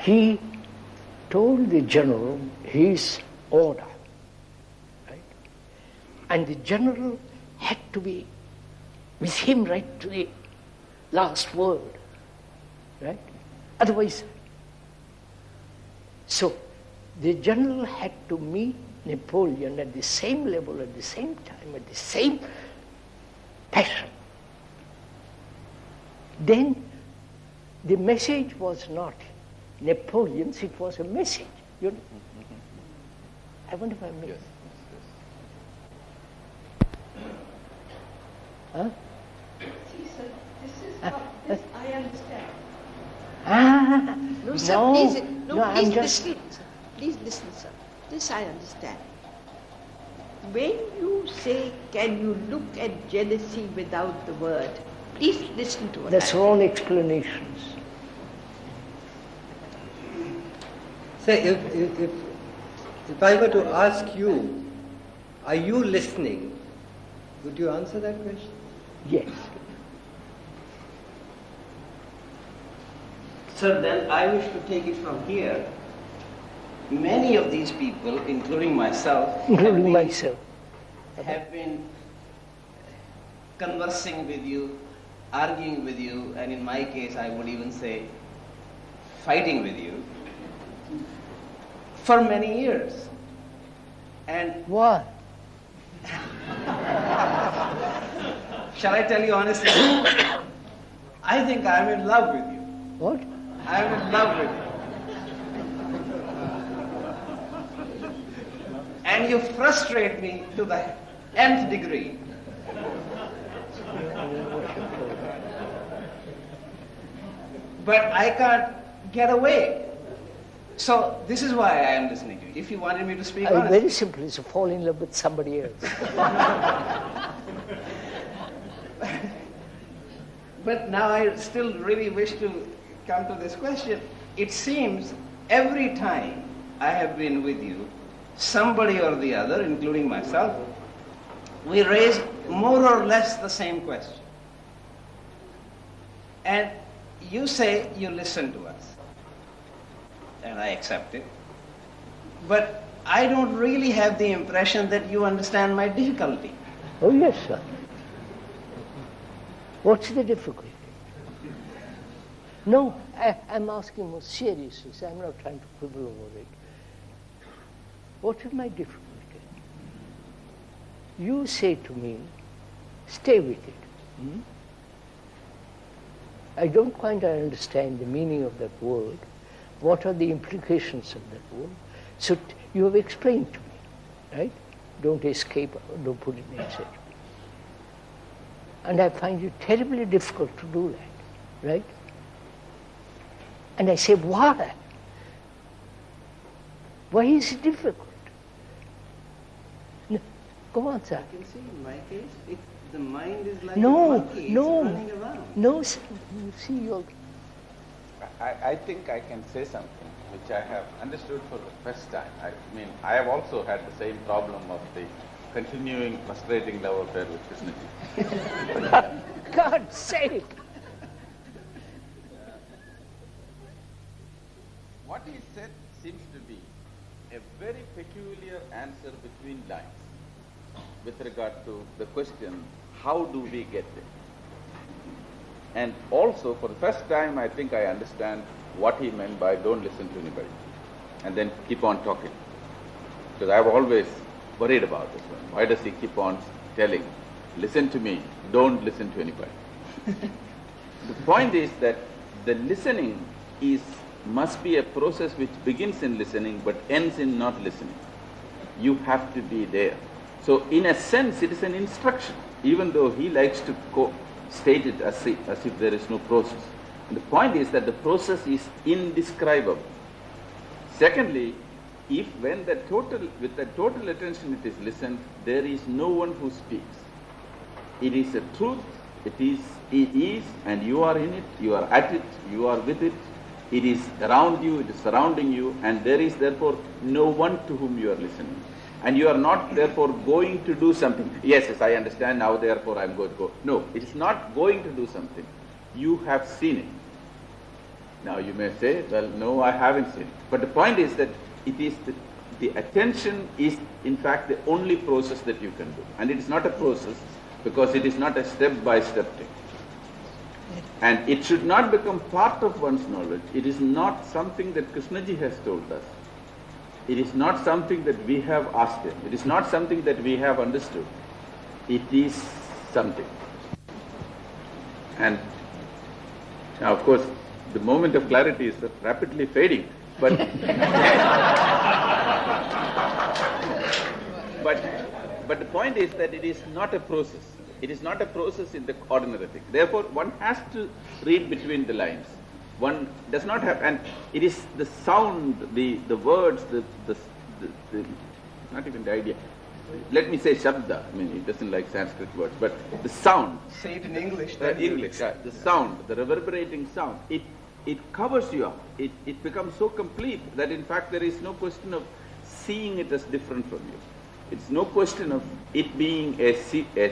He told the general his order, right? And the general had to be with him right to the last word, right? Otherwise, so the general had to meet Napoleon at the same level, at the same time, at the same passion. Then the message was not Napoleon's, it was a message. You know? I wonder if I made it. Huh? See, sir, this is how I understand. No, sir, no, please, I'm please just... listen, sir. Please listen, sir. This I understand. When you say, can you look at jealousy without the word, please listen to what That's I wrong explanations. Say, if I were to ask you, are you listening? Would you answer that question? Yes. So then I wish to take it from here. Many of these people, including myself, have been conversing with you, arguing with you, and in my case I would even say fighting with you for many years. And why? Shall I tell you honestly? I think I'm in love with you. What? I'm in love with you. And you frustrate me to the nth degree. But I can't get away. So this is why I am listening to you. If you wanted me to speak honestly. Very simple, it's to fall in love with somebody else. But now I still really wish to come to this question. It seems every time I have been with you, somebody or the other, including myself, we raise more or less the same question. And you say you listen to us. And I accept it. But I don't really have the impression that you understand my difficulty. Oh, yes, sir. What's the difficulty? No, I'm asking more seriously, so I'm not trying to quibble over it. What is my difficulty? You say to me, stay with it. I don't quite understand the meaning of that word. What are the implications of that word? So you have explained to me, right? Don't escape, don't put it in, etc. And I find it terribly difficult to do that, right? And I say, why? Why is it difficult? No, go on, sir. You can see in my case, the mind is like No, a monkey, no, it's running around. no, sir. You see, you're... I think I can say something which I have understood for the first time. I mean, I have also had the same problem of the continuing frustrating love affair with Krishnaki. God's sake! What he said seems to be a very peculiar answer between lines. with regard to the question, how do we get there? And also, for the first time, I think I understand what he meant by don't listen to anybody and then keep on talking. Because I've always worried about this one. Why does he keep on telling, listen to me, don't listen to anybody? The point is that the listening must be a process which begins in listening but ends in not listening. You have to be there. So in a sense, it is an instruction, even though he likes to state it as if there is no process. And the point is that the process is indescribable. Secondly, if with the total attention it is listened, there is no one who speaks. It is a truth, it is, and you are in it, you are at it, you are with it, it is around you, it is surrounding you, and there is therefore no one to whom you are listening. And you are not therefore going to do something. Yes, I understand now, therefore I am going to go. No, it is not going to do something. You have seen it. Now you may say, well, no, I haven't seen it. But the point is that it is the attention is in fact the only process that you can do. And it is not a process because it is not a step-by-step thing. And it should not become part of one's knowledge. It is not something that Krishnaji has told us. It is not something that we have asked him. It is not something that we have understood. It is something. And now, of course, the moment of clarity is rapidly fading, but but the point is that it is not a process. It is not a process in the ordinary thing. Therefore, one has to read between the lines. One does not have, and it is the sound, the words, not even the idea. Let me say shabda. I mean, it doesn't like Sanskrit words, but the sound. Say it in English. The sound, the reverberating sound. It covers you up. It becomes so complete that in fact there is no question of seeing it as different from you. It's no question of it being a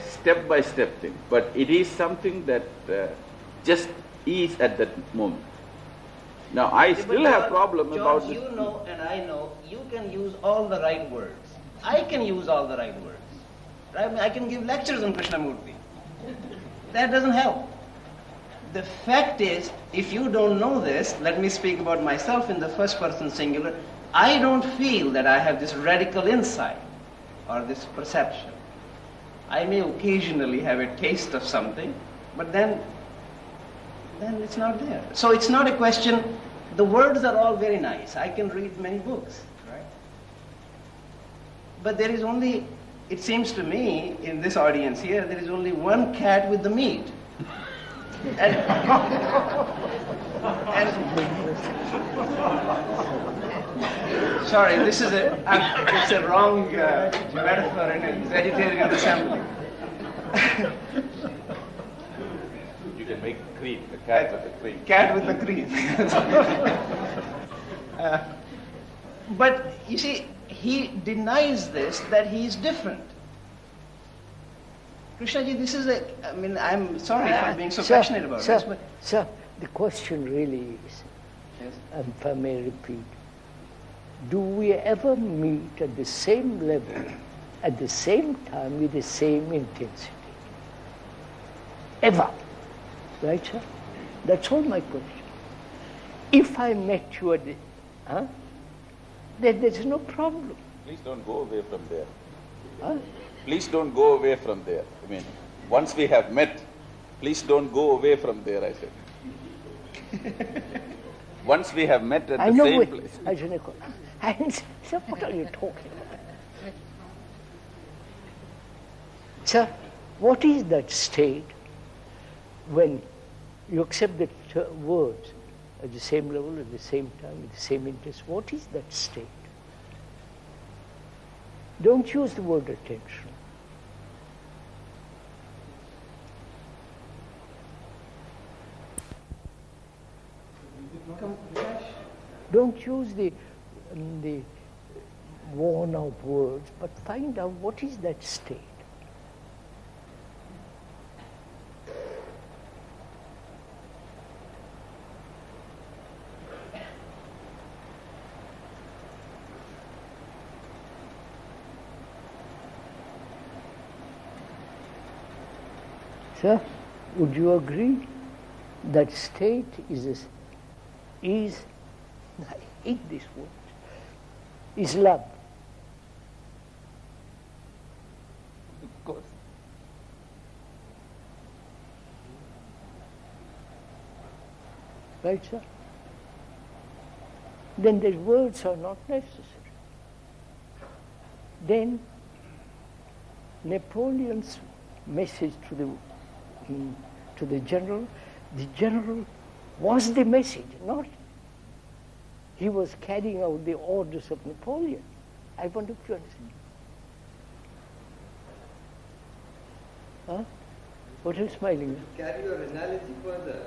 step-by-step thing, but it is something that just is at that moment. Now, I still have a problem about this. You know and I know you can use all the right words. I can use all the right words. Right? I can give lectures on Krishnamurti. That doesn't help. The fact is, if you don't know this, let me speak about myself in the first person singular, I don't feel that I have this radical insight or this perception. I may occasionally have a taste of something, but then it's not there. So it's not a question, the words are all very nice. I can read many books, right? But there is only, it seems to me, in this audience here, there is only one cat with the meat. And sorry, this is it's a wrong metaphor in a vegetarian assembly. You can make cream, the cat with the cream. Cat with the cream. But you see, he denies this, that he is different. Krishnaji, this is I'm sorry for being so passionate about this. But Sir, the question really is, yes. if I may repeat, do we ever meet at the same level, at the same time, with the same intensity? Ever. Right, sir? That's all my question. If I met you at the, then there's no problem. Please don't go away from there. Huh? Please don't go away from there. I mean, once we have met, please don't go away from there, I said. Once we have met at the same place. Sir, what are you talking about? Sir, what is that state when you accept the words at the same level, at the same time, with the same interest? What is that state? Don't use the word attention. Don't use the worn out words, but find out what is that state. Sir, would you agree that state is, I hate this word, is love? Of course. Right, sir? Then the words are not necessary. Then Napoleon's message to the general was the message, not he was carrying out the orders of Napoleon. I wonder if you understand. Huh? What are you smiling at? Carry your analogy further.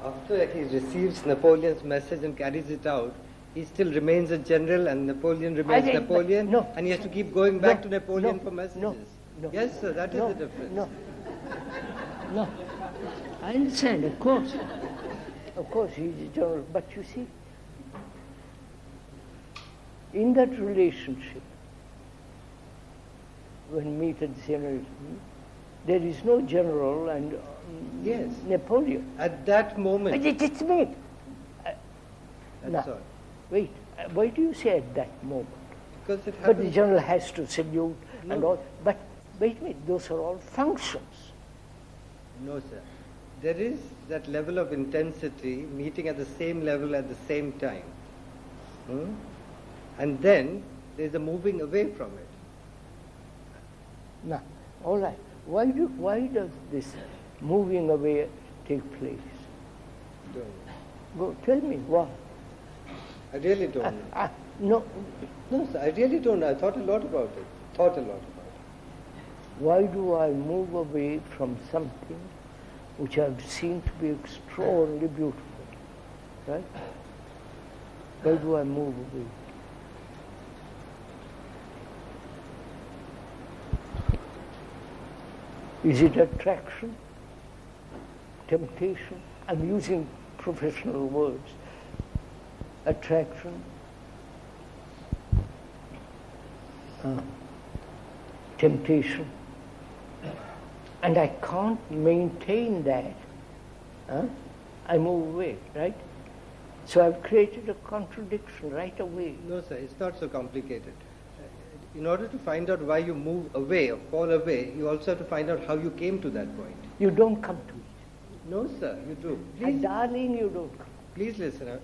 After he receives Napoleon's message and carries it out, he still remains a general and Napoleon remains Napoleon, no, and he has to keep going back to Napoleon no, for messages. No. Yes, sir, that is the difference. No. I understand, of course. Of course, he is a general. But you see, in that relationship, when meet at the same, there is no general and yes, Napoleon. At that moment. It's me. That's all. Wait, why do you say at that moment? Because it But the general has to salute and all. But wait a minute, those are all functions. No, sir. There is that level of intensity meeting at the same level at the same time. And then there's a moving away from it. Now, all right. Why does this moving away take place? Don't Go tell me why. I really don't know. No, sir, I really don't know. I thought a lot about it. Why do I move away from something which I've seen to be extraordinarily beautiful? Right? Why do I move away? Is it attraction? Temptation? I'm using professional words. Attraction, temptation, and I can't maintain that. I move away, right? So I've created a contradiction right away. No, sir, it's not so complicated. In order to find out why you move away or fall away, you also have to find out how you came to that point. You don't come to it. No, sir, you do. Please, darling, you don't come. Please listen.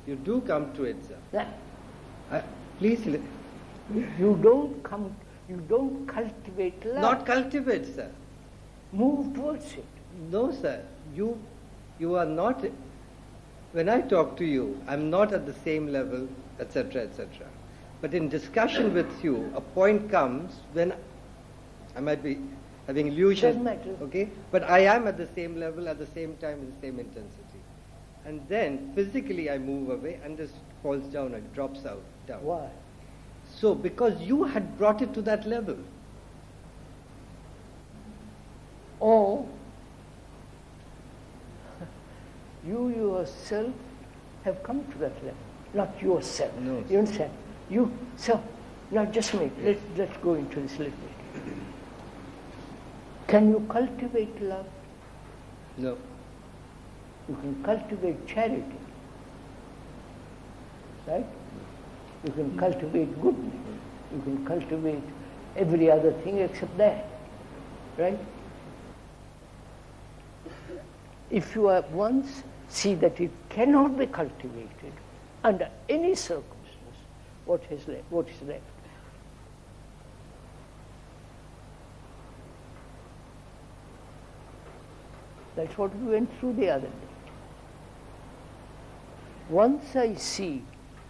You do come to it, sir. Please listen. You don't come. You don't cultivate love. Not cultivate, sir. Move towards it. No, sir. You are not. When I talk to you, I'm not at the same level, etc., etc. But in discussion with you, a point comes when I might be having illusion. Doesn't matter. Okay? But I am at the same level, at the same time, with the same intensity. And then physically I move away and this falls down and drops out down. Why? So because you had brought it to that level. Or you yourself have come to that level. Not yourself. No. You understand? So now just a minute. Let's go into this a little bit. Can you cultivate love? No. You can cultivate charity, right? You can cultivate goodness. You can cultivate every other thing except that, right? If you at once see that it cannot be cultivated under any circumstance, what is left? That's what we went through the other day. Once I see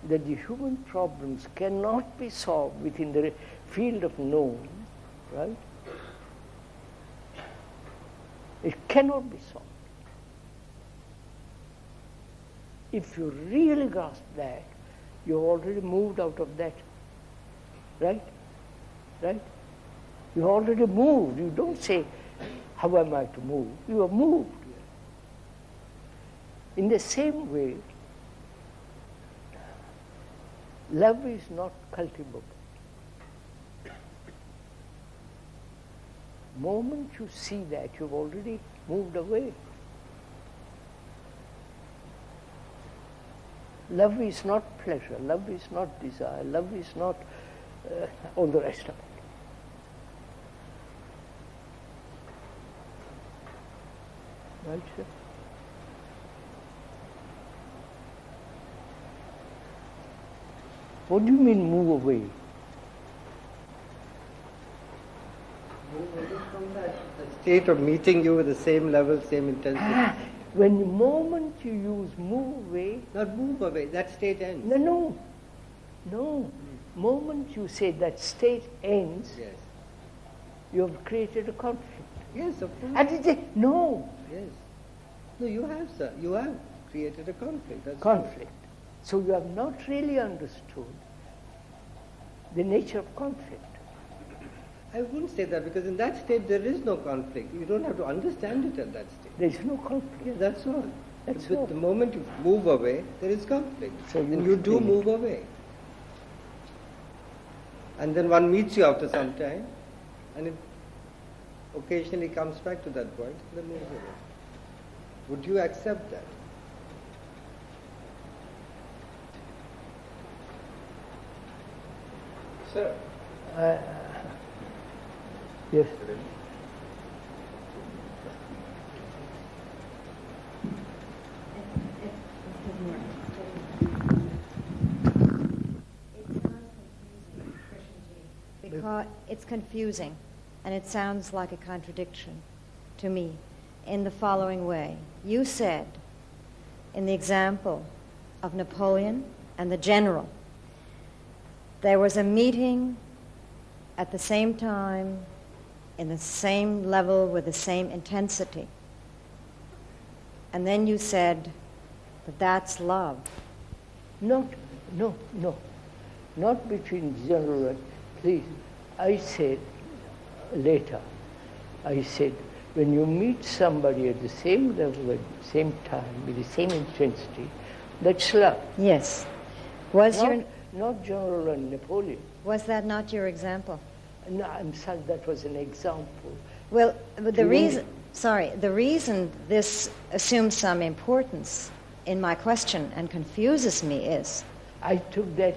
that the human problems cannot be solved within the field of known, right? It cannot be solved. If you really grasp that, you've already moved out of that, right? Right? You already moved. You don't say, how am I to move? You are moved. In the same way, love is not cultivable. moment you see that, you've already moved away. Love is not pleasure, love is not desire, love is not all the rest of it. Right, sir? What do you mean move away? Move away from that state of meeting you with the same level, same intensity. When the moment you use move away... Not move away, that state ends. No. Moment you say that state ends, Yes. you have created a conflict. Yes, of course. And it is, no. Yes. No, you have, sir. You have created a conflict. That's Conflict. So you have not really understood the nature of conflict. I wouldn't say that, because in that state there is no conflict. You don't have to understand it at that state. There is no conflict. Yeah, that's all. That's But all. the moment you move away, there is conflict. So and you do feel- move away. And then one meets you after some time, and it occasionally comes back to that point, and then moves away. Would you accept that? Sir, Yes. Because it's confusing, and it sounds like a contradiction to me in the following way. You said, in the example of Napoleon and the general, there was a meeting at the same time, in the same level, with the same intensity. And then you said that that's love. No. Not between general and... Please, I said later, when you meet somebody at the same level, at the same time, with the same intensity, that's love. Yes. Not General and Napoleon. Was that not your example? No, I'm sorry, that was an example. Well, but the To reason, me- the reason this assumes some importance in my question and confuses me is, I took that...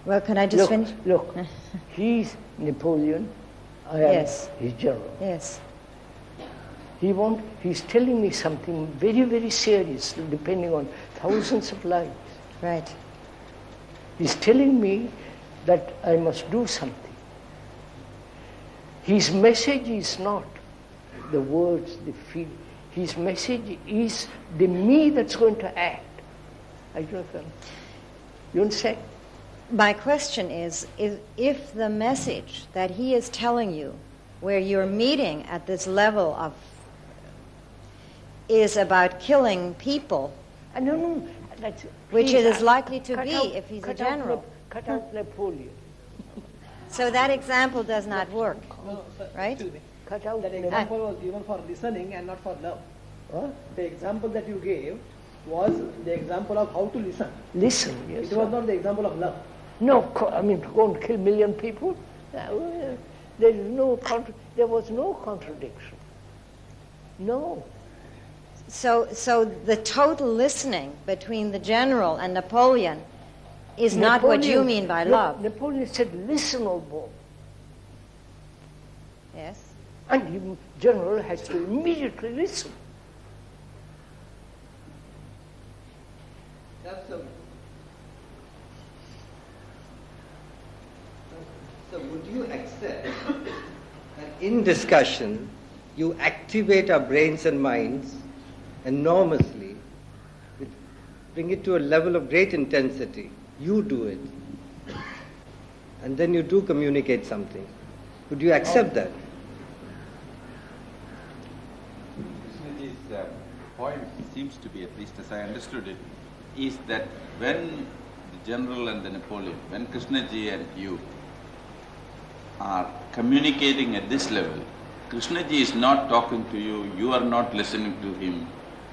well, can I just finish? Look, he's Napoleon, I am Yes. his general. Yes. He's telling me something very, very serious, depending on thousands of lives. Right. He's telling me that I must do something. His message is not the words, the feeling. His message is the me that's going to act. I don't know. You understand? My question is, if the message that he is telling you, where you're meeting at this level of, is about killing people, No. which Please, it is likely to cut be out- if he's a cut out general. Cut out Napoleon. So that example does not work, no, sir, right? excuse me. Cut out That Napoleon. example was given for listening and not for love. Huh? The example that you gave was the example of how to listen. Listen, yes. It was not the example of love. No, to go and kill 1 million people? There was no contradiction. No. So the total listening between the general and Napoleon is not what you mean by love. Napoleon said, listen, O boy. Yes. And the general has to immediately listen. So would you accept that in discussion you activate our brains and minds enormously, bring it to a level of great intensity? You do it. And then you do communicate something. Would you accept that? Krishnaji's point seems to be, at least as I understood it, is that when the general and the Napoleon, when Krishnaji and you are communicating at this level, Krishnaji is not talking to you, you are not listening to him.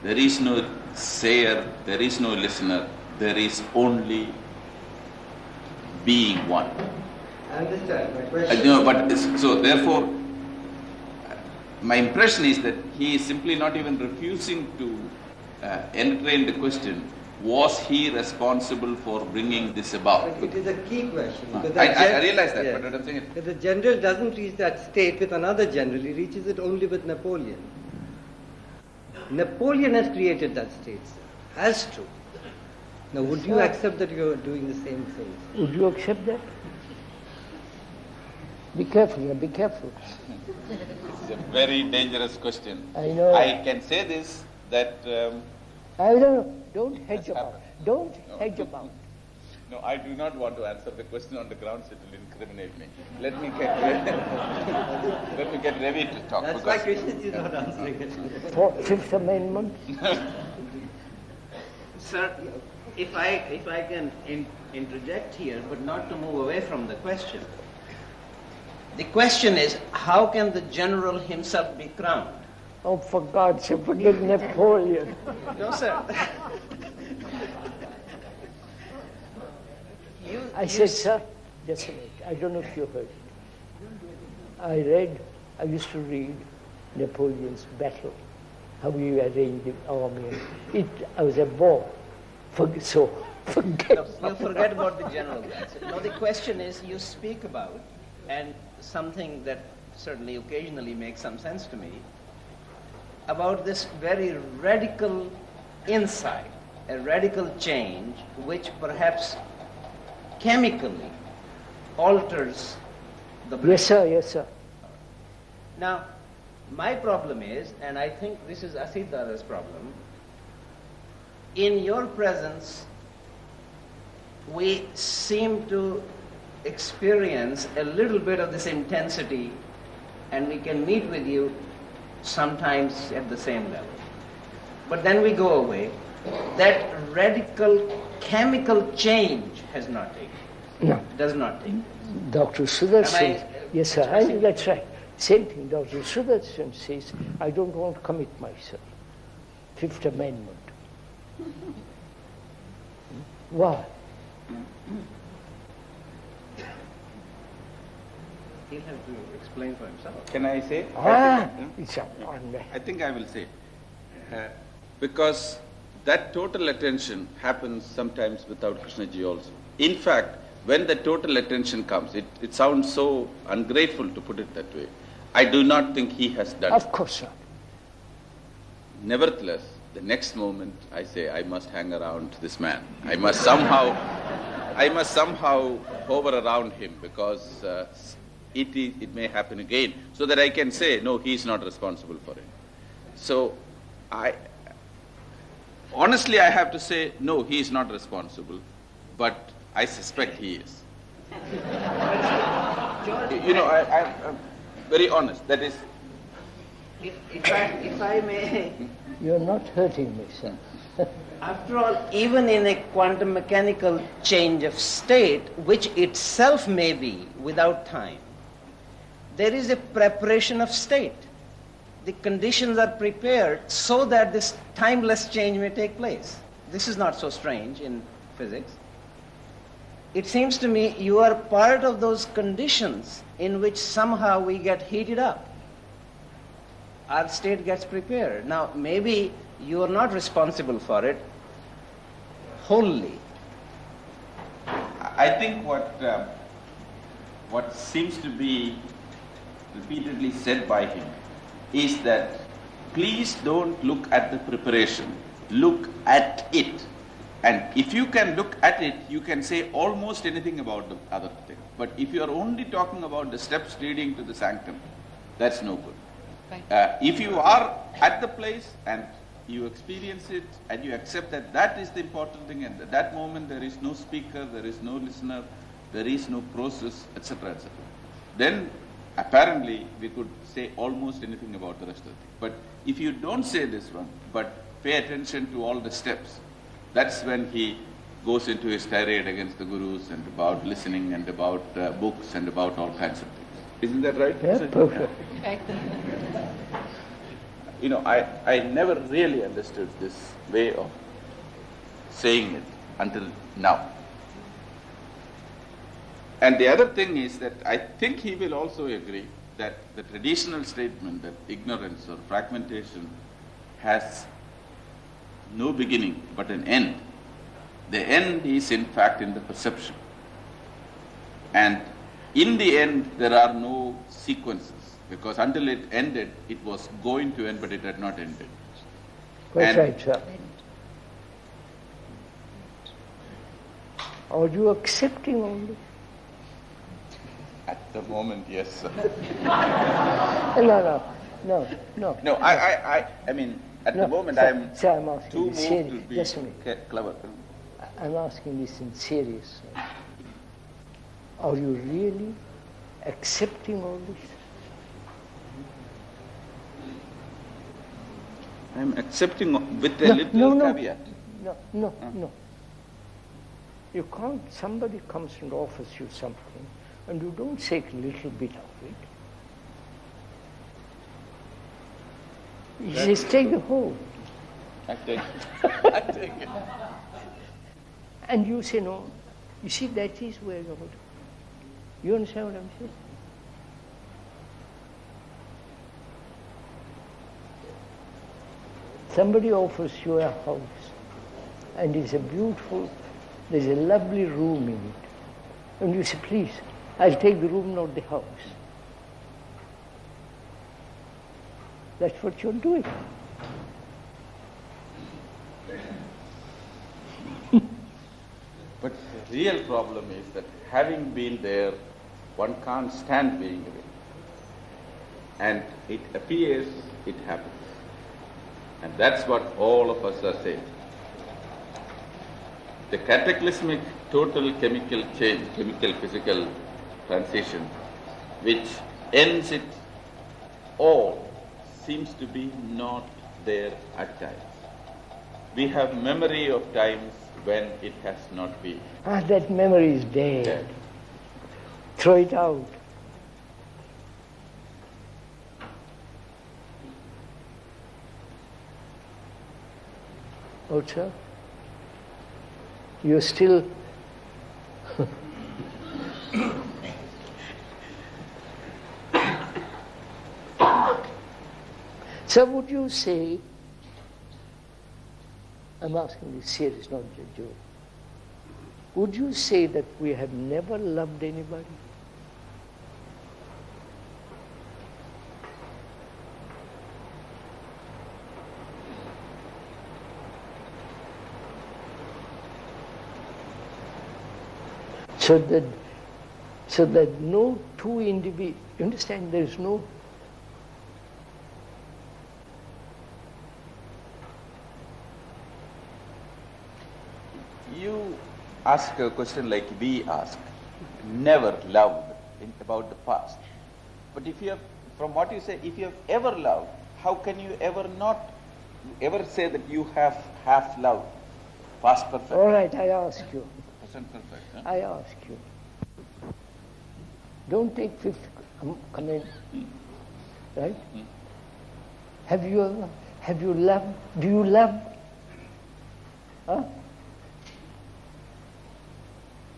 There is no sayer, there is no listener, there is only being one. I understand. My question. No, but so therefore, my impression is that he is simply not even refusing to entertain the question. Was he responsible for bringing this about? It is a key question. Because I realize that, yes. but what I'm saying is, If the general doesn't reach that state with another general, he reaches it only with Napoleon. Napoleon has created that state, sir. Has to. Now, would you accept that you are doing the same thing? Would you accept that? Be careful, be careful. this is a very dangerous question. I know. I can say this, that... I don't know. Don't hedge about. Don't hedge about. No, I do not want to answer the question on the grounds it will incriminate me. Let me get ready to talk. That's why Krishna is not answering it. For Fifth Amendment? Sir, if I can interject here, but not to move away from the question. The question is, how can the general himself be crowned? Oh, for God's sake, forget Napoleon. No, sir. I said, sir, just a minute. I don't know if you heard it. I used to read Napoleon's battle, how he arranged the army. I was a bore. Forget You forget about the general. No, the question is, you speak about, and something that certainly occasionally makes some sense to me, about this very radical insight, a radical change, which perhaps chemically alters the brain. Yes, sir, yes, sir. Now, my problem is, and I think this is Asitara's problem, in your presence, we seem to experience a little bit of this intensity, and we can meet with you sometimes at the same level. But then we go away. That radical chemical change has not taken. No. Does not take. Dr. Sudarshan, yes, sir, that's right. Same thing. Dr. Sudarshan says, I don't want to commit myself. Fifth Amendment. Why? He'll have to explain for himself. Can I say? It's a wonder. I think I will say. Because that total attention happens sometimes without Krishnaji also. In fact, when the total attention comes, it sounds so ungrateful to put it that way. I do not think he has done Of course not. Nevertheless, the next moment I say, I must hang around this man. I must somehow hover around him, because it may happen again, so that I can say, no, he is not responsible for it. So, honestly, I have to say, no, he is not responsible, but I suspect he is. I'm very honest. That is. If I may. You're not hurting me, sir. After all, even in a quantum mechanical change of state, which itself may be without time, there is a preparation of state. The conditions are prepared so that this timeless change may take place. This is not so strange in physics. It seems to me you are part of those conditions in which somehow we get heated up. Our state gets prepared. Now, maybe you are not responsible for it wholly. I think what seems to be repeatedly said by him is that please don't look at the preparation, look at it. And if you can look at it, you can say almost anything about the other thing. But if you are only talking about the steps leading to the sanctum, that's no good. If you are at the place and you experience it and you accept that that is the important thing, and at that moment there is no speaker, there is no listener, there is no process, etc., etc., then apparently we could say almost anything about the rest of the thing. But if you don't say this one, but pay attention to all the steps, that's when he goes into his tirade against the gurus and about listening and about books and about all kinds of things. Isn't that right? Yeah, perfect. I never really understood this way of saying it until now. And the other thing is that I think he will also agree that the traditional statement that ignorance or fragmentation has no beginning but an end. The end is in fact in the perception. And in the end, there are no sequences, because until it ended, it was going to end, but it had not ended. Quite right, sir. Are you accepting all this? At the moment, yes, sir. No. No, I mean, at the moment, I'm sir, I'm asking too you moved serious. to be Just a minute. clever. I'm asking this in serious. Are you really accepting all this? I'm accepting with a little caveat. No. You can't, somebody comes and offers you something and you don't take a little bit of it. You says, take the whole. I take it. I take it. And you say no. You see, that is where you're. You understand what I'm saying? Somebody offers you a house, and it's a beautiful, there's a lovely room in it. And you say, please, I'll take the room, not the house. That's what you're doing. But the real problem is that having been there, one can't stand being away. And it appears, it happens. And that's what all of us are saying. The cataclysmic total chemical change, chemical physical transition, which ends it all, seems to be not there at times. We have memory of times when it has not been. That memory is dead. Throw it out. Oh, sir? You're still... So would you say, I'm asking this serious, not a joke, would you say that we have never loved anybody? So that no two individuals, you understand, there is no, you ask a question like we ask, never loved about the past. But if you have, from what you say, if you have ever loved, how can you ever say that you have half loved, past perfect? All right, I ask you. Present perfect. Huh? I ask you. Don't take fifth comment, right? Have you loved, do you love? Huh?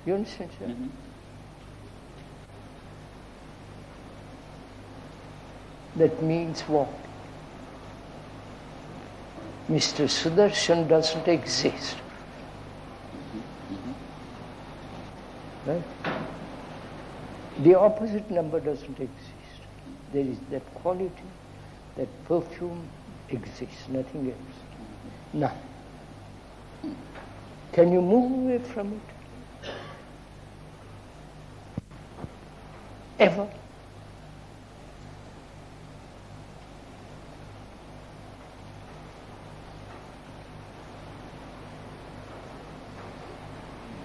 You understand, sir? Mm-hmm. That means what? Mr. Sudarshan doesn't exist. Right? The opposite number doesn't exist. There is that quality, that perfume exists, nothing else. None. Can you move away from it? Ever?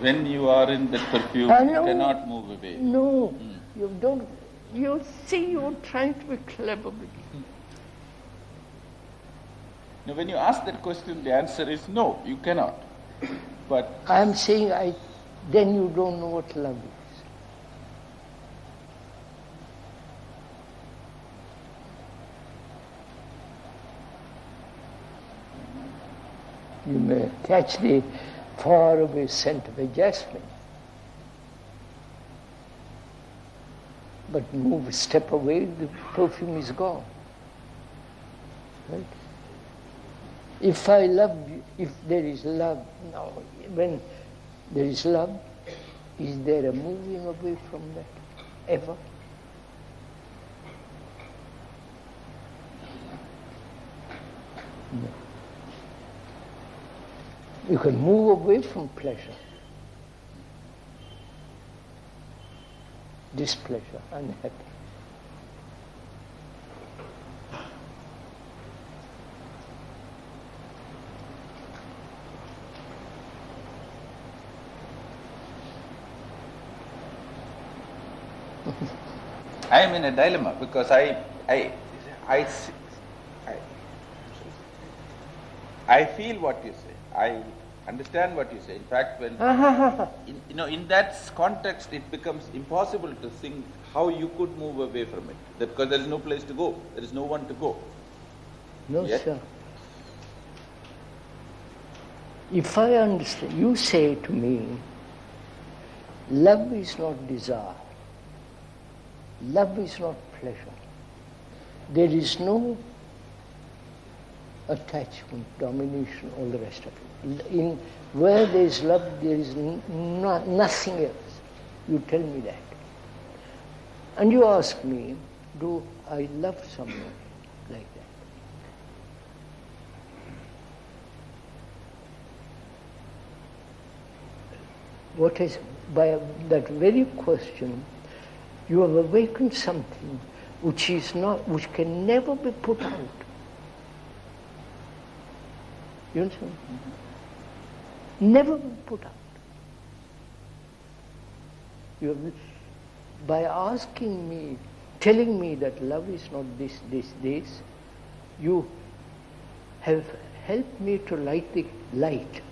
When you are in that perfume, you cannot move away. No, you don't. You see, you're trying to be clever with me. Now, when you ask that question, the answer is no, you cannot. But I'm saying, then you don't know what love is. You may catch the far away scent of a jasmine, But move a step away, the perfume is gone. Right? If I love you, if there is love, now when there is love, is there a moving away from that ever? No. You can move away from pleasure, displeasure, unhappy. I am in a dilemma because I feel what you say. I understand what you say. In fact, when in that context, it becomes impossible to think how you could move away from it, because there is no place to go. There is no one to go. No, sir. If I understand, you say to me, love is not desire. Love is not pleasure. There is no attachment, domination, all the rest of it. Where there is love, there is nothing else. You tell me that. And you ask me, do I love someone like that? What is, by that very question, you have awakened something which which can never be put out. You understand? Mm-hmm. Never be put out. You have, by asking me, telling me that love is not this, you have helped me to light the light.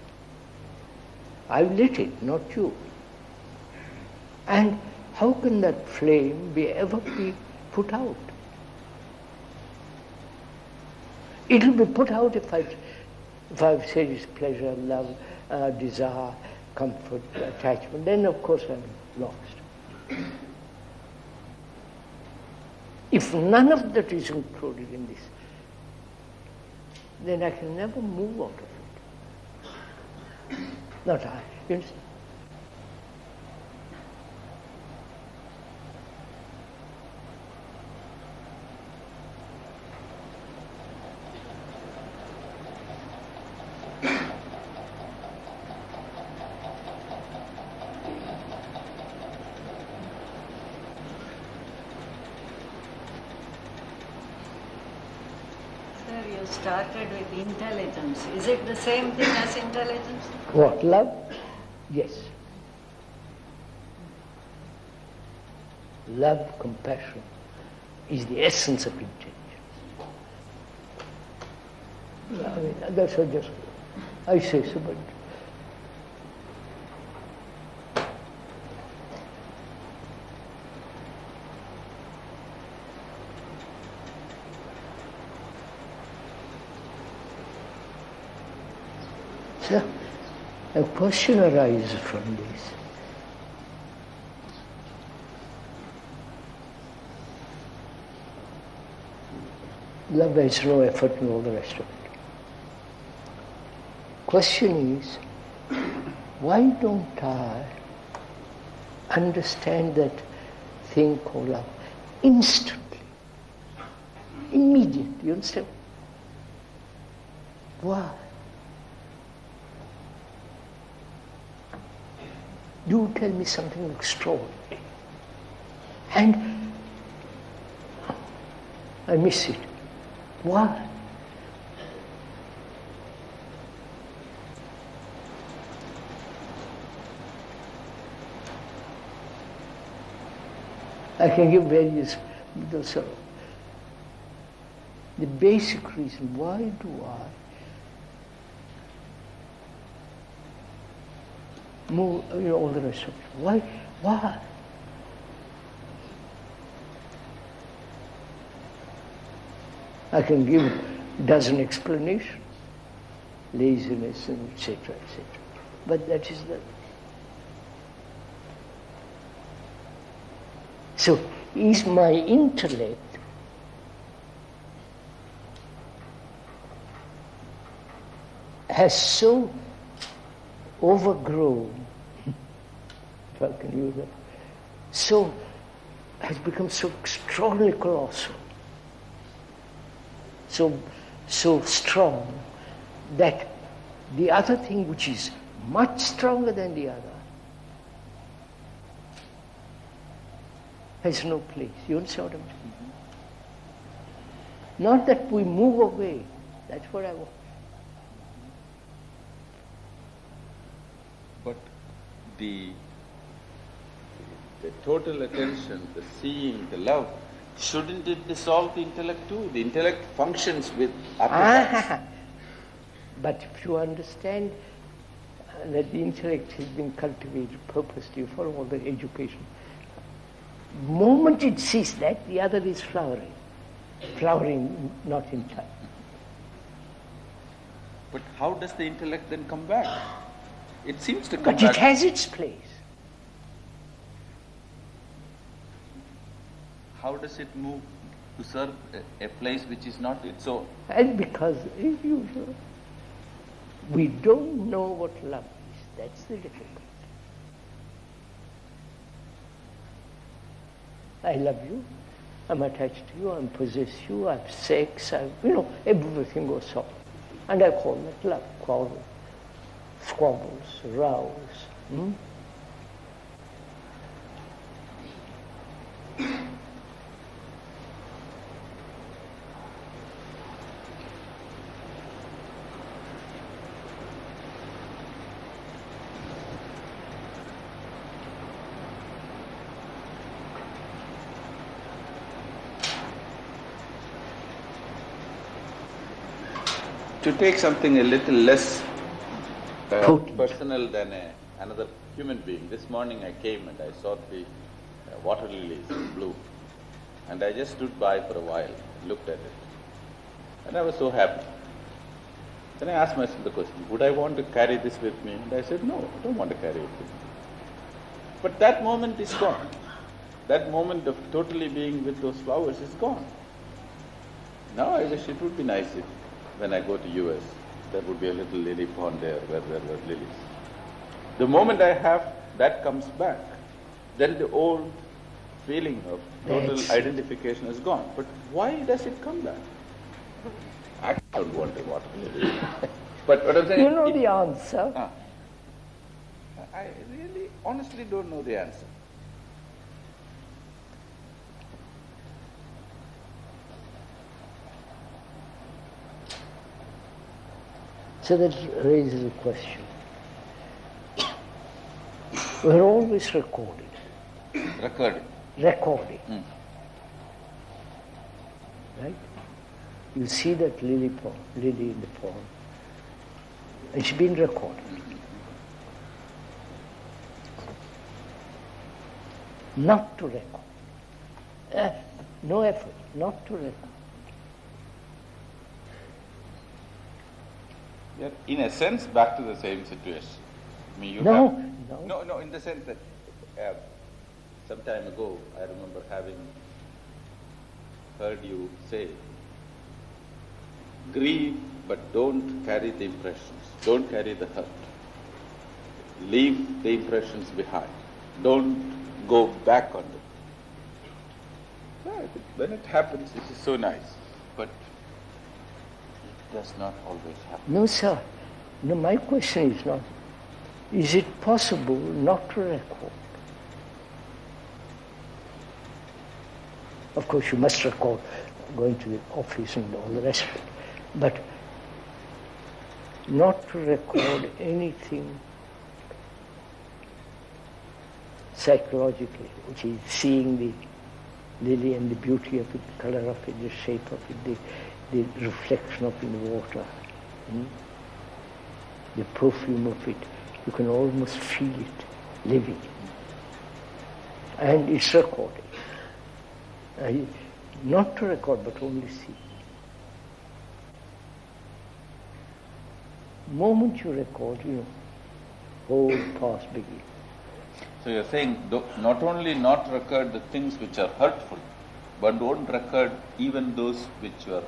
I've lit it, not you. And how can that flame ever be put out? It will be put out if I've said it's pleasure, love, desire, comfort, attachment. Then of course I'm lost. If none of that is included in this, then I can never move out of it. Not I. You understand? Started with intelligence. Is it the same thing as intelligence? What, love? Yes. Love, compassion is the essence of intelligence. I mean, that's what just I say so, but so, a question arises from this. Love has no effort and all the rest of it. Question is, why don't I understand that thing called love instantly, immediately? You understand? Why? You tell me something extraordinary. And I miss it. Why? I can give various, so the basic reason, why do I move, all the rest of it? Why? I can give a dozen explanations, laziness and etc., etc. But that is the... So, is my intellect has so overgrown, if I can use that, has become so extraordinarily colossal, so strong, that the other thing, which is much stronger than the other, has no place. You understand what I mean? Not that we move away. That's what I want. But the total attention, the seeing, the love, shouldn't it dissolve the intellect too? The intellect functions with appetites. But if you understand that the intellect has been cultivated purposely for all the education, the moment it sees that, the other is flowering. Flowering not in time. But how does the intellect then come back? It seems to come But back. it has its place. How does it move to serve a place which is not its own? And because, as usual, we don't know what love is. That's the difficulty. I love you, I'm attached to you, I'm possessed you, I have sex, everything goes on. And I call that love, quarrel, squabbles, rows. To take something a little less personal than another human being, this morning I came and I saw the water lilies in bloom, and I just stood by for a while, looked at it, and I was so happy. Then I asked myself the question, would I want to carry this with me? And I said, no, I don't want to carry it with me. But that moment is gone. That moment of totally being with those flowers is gone. Now I wish it would be nice if when I go to US, there would be a little lily pond there where there were lilies. The moment I have, that comes back. Then the old feeling of total identification is gone. But why does it come back? I don't want a water lily. But what I'm saying... You know the answer. I really, honestly don't know the answer. So that raises a question. We're always recording. Recording. Right? You see that lily in the pond, and she's been recorded. Not to record. No effort, not to record. We are, in a sense, back to the same situation. I mean, No, in the sense that some time ago, I remember having heard you say, grieve, but don't carry the impressions. Don't carry the hurt. Leave the impressions behind. Don't go back on them. When it happens, it is so nice, but it does not always happen. No, sir. No, my question is not, is it possible not to record? Of course, you must record going to the office and all the rest of it, but not to record anything psychologically, which is seeing the lily and the beauty of it, the color of it, the shape of it, the reflection of it in the water, the perfume of it. You can almost feel it living. And it's recorded. Not to record, but only see. Moment you record, hold, pause, begin. So you're saying not only not record the things which are hurtful, but don't record even those which are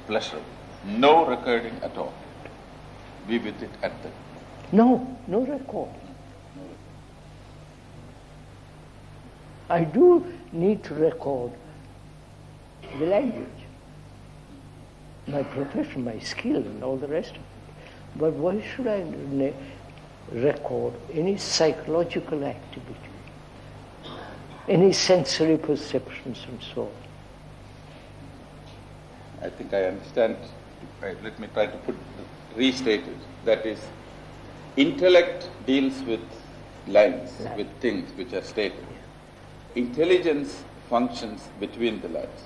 pleasurable. No recording at all. Be with it at the... No record. I do need to record the language, my profession, my skill, and all the rest of it. But why should I record any psychological activity, any sensory perceptions and so on? I think I understand. Right, let me try to restate it. That is, intellect deals with lines, with things which are stated. Intelligence functions between the lines.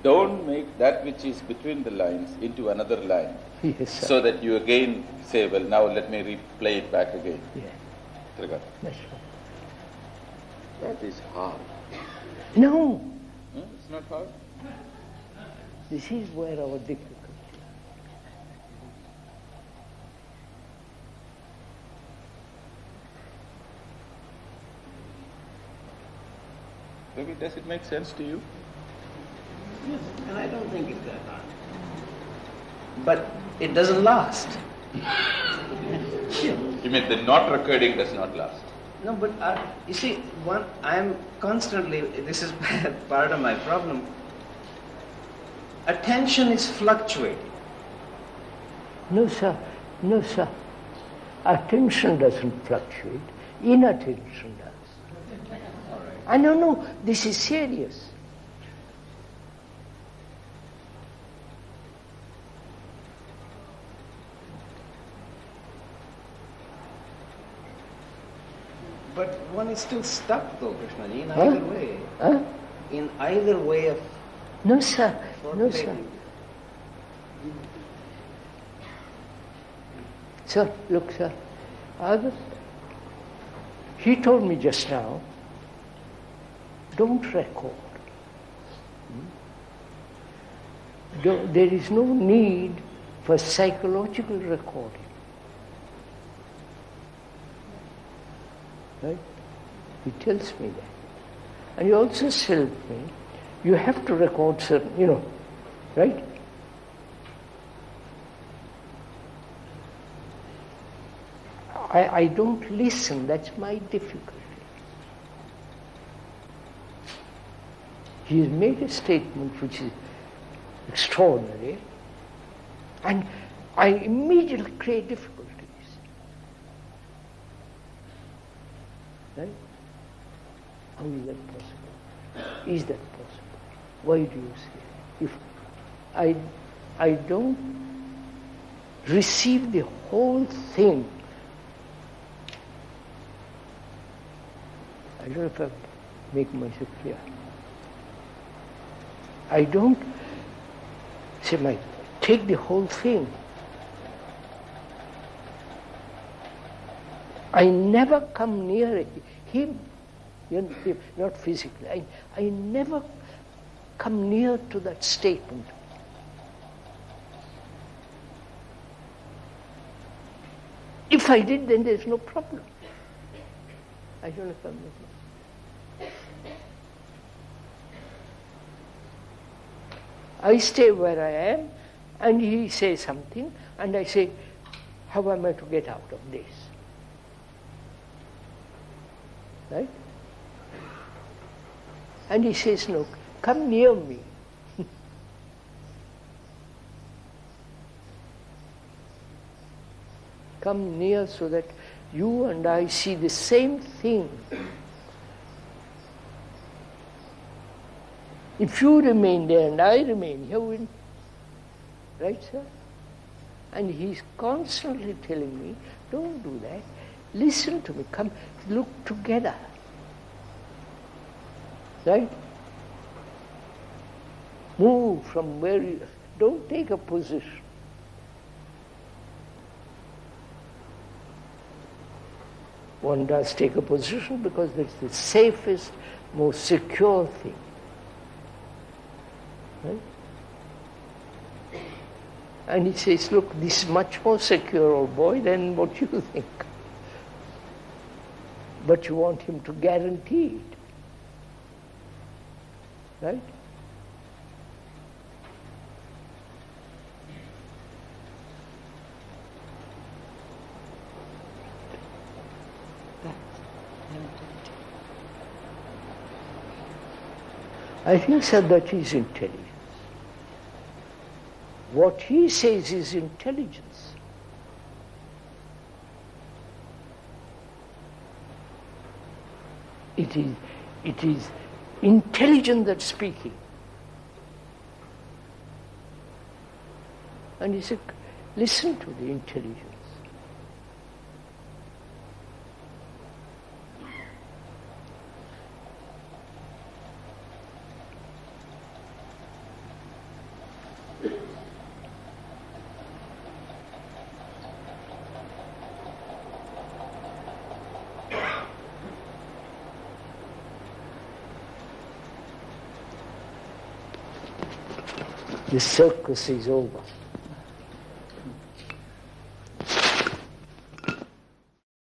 Don't make that which is between the lines into another line. Yes, sir. So that you again say, well, now let me replay it back again. Yeah. That's right. That is hard. No. It's not hard. This is where our difficulty. Maybe does it make sense to you? Yes, and I don't think it's that hard. But it doesn't last. You mean the not recording does not last? No, but you see, I'm constantly, this is part of my problem. Attention is fluctuating. No, sir. No, sir. Attention doesn't fluctuate. Inattention does. All right. I don't know. This is serious. But one is still stuck though, Krishnaji, in either way. Huh? In either way of... No, sir. No, sir. Sir, look, sir. He told me just now, don't record. There is no need for psychological recording. Right? He tells me that. And he also tells me, you have to record certain, right? I don't listen, that's my difficulty. He has made a statement which is extraordinary, and I immediately create difficulties. Right? How is that possible? Is that possible? Why do you say? If I don't receive the whole thing, I don't know if I make myself clear. I don't say, take the whole thing. I never come near him, not physically. I never come near to that statement. If I did, then there's no problem. I don't know if I'm making. I stay where I am, and he says something, and I say, how am I to get out of this? Right? And he says, no, come near me. Come near so that you and I see the same thing. If you remain there and I remain here, right, sir? And he's constantly telling me, don't do that. Listen to me. Come, look together. Right? Move from where you... Don't take a position. One does take a position because it's the safest, most secure thing. Right? And he says, look, this is much more secure, old boy, than what you think. but you want him to guarantee it. Right? I think, sir, that is intelligence. What he says is intelligence. It is intelligent that's speaking. And he said, listen to the intelligence. The circus is over.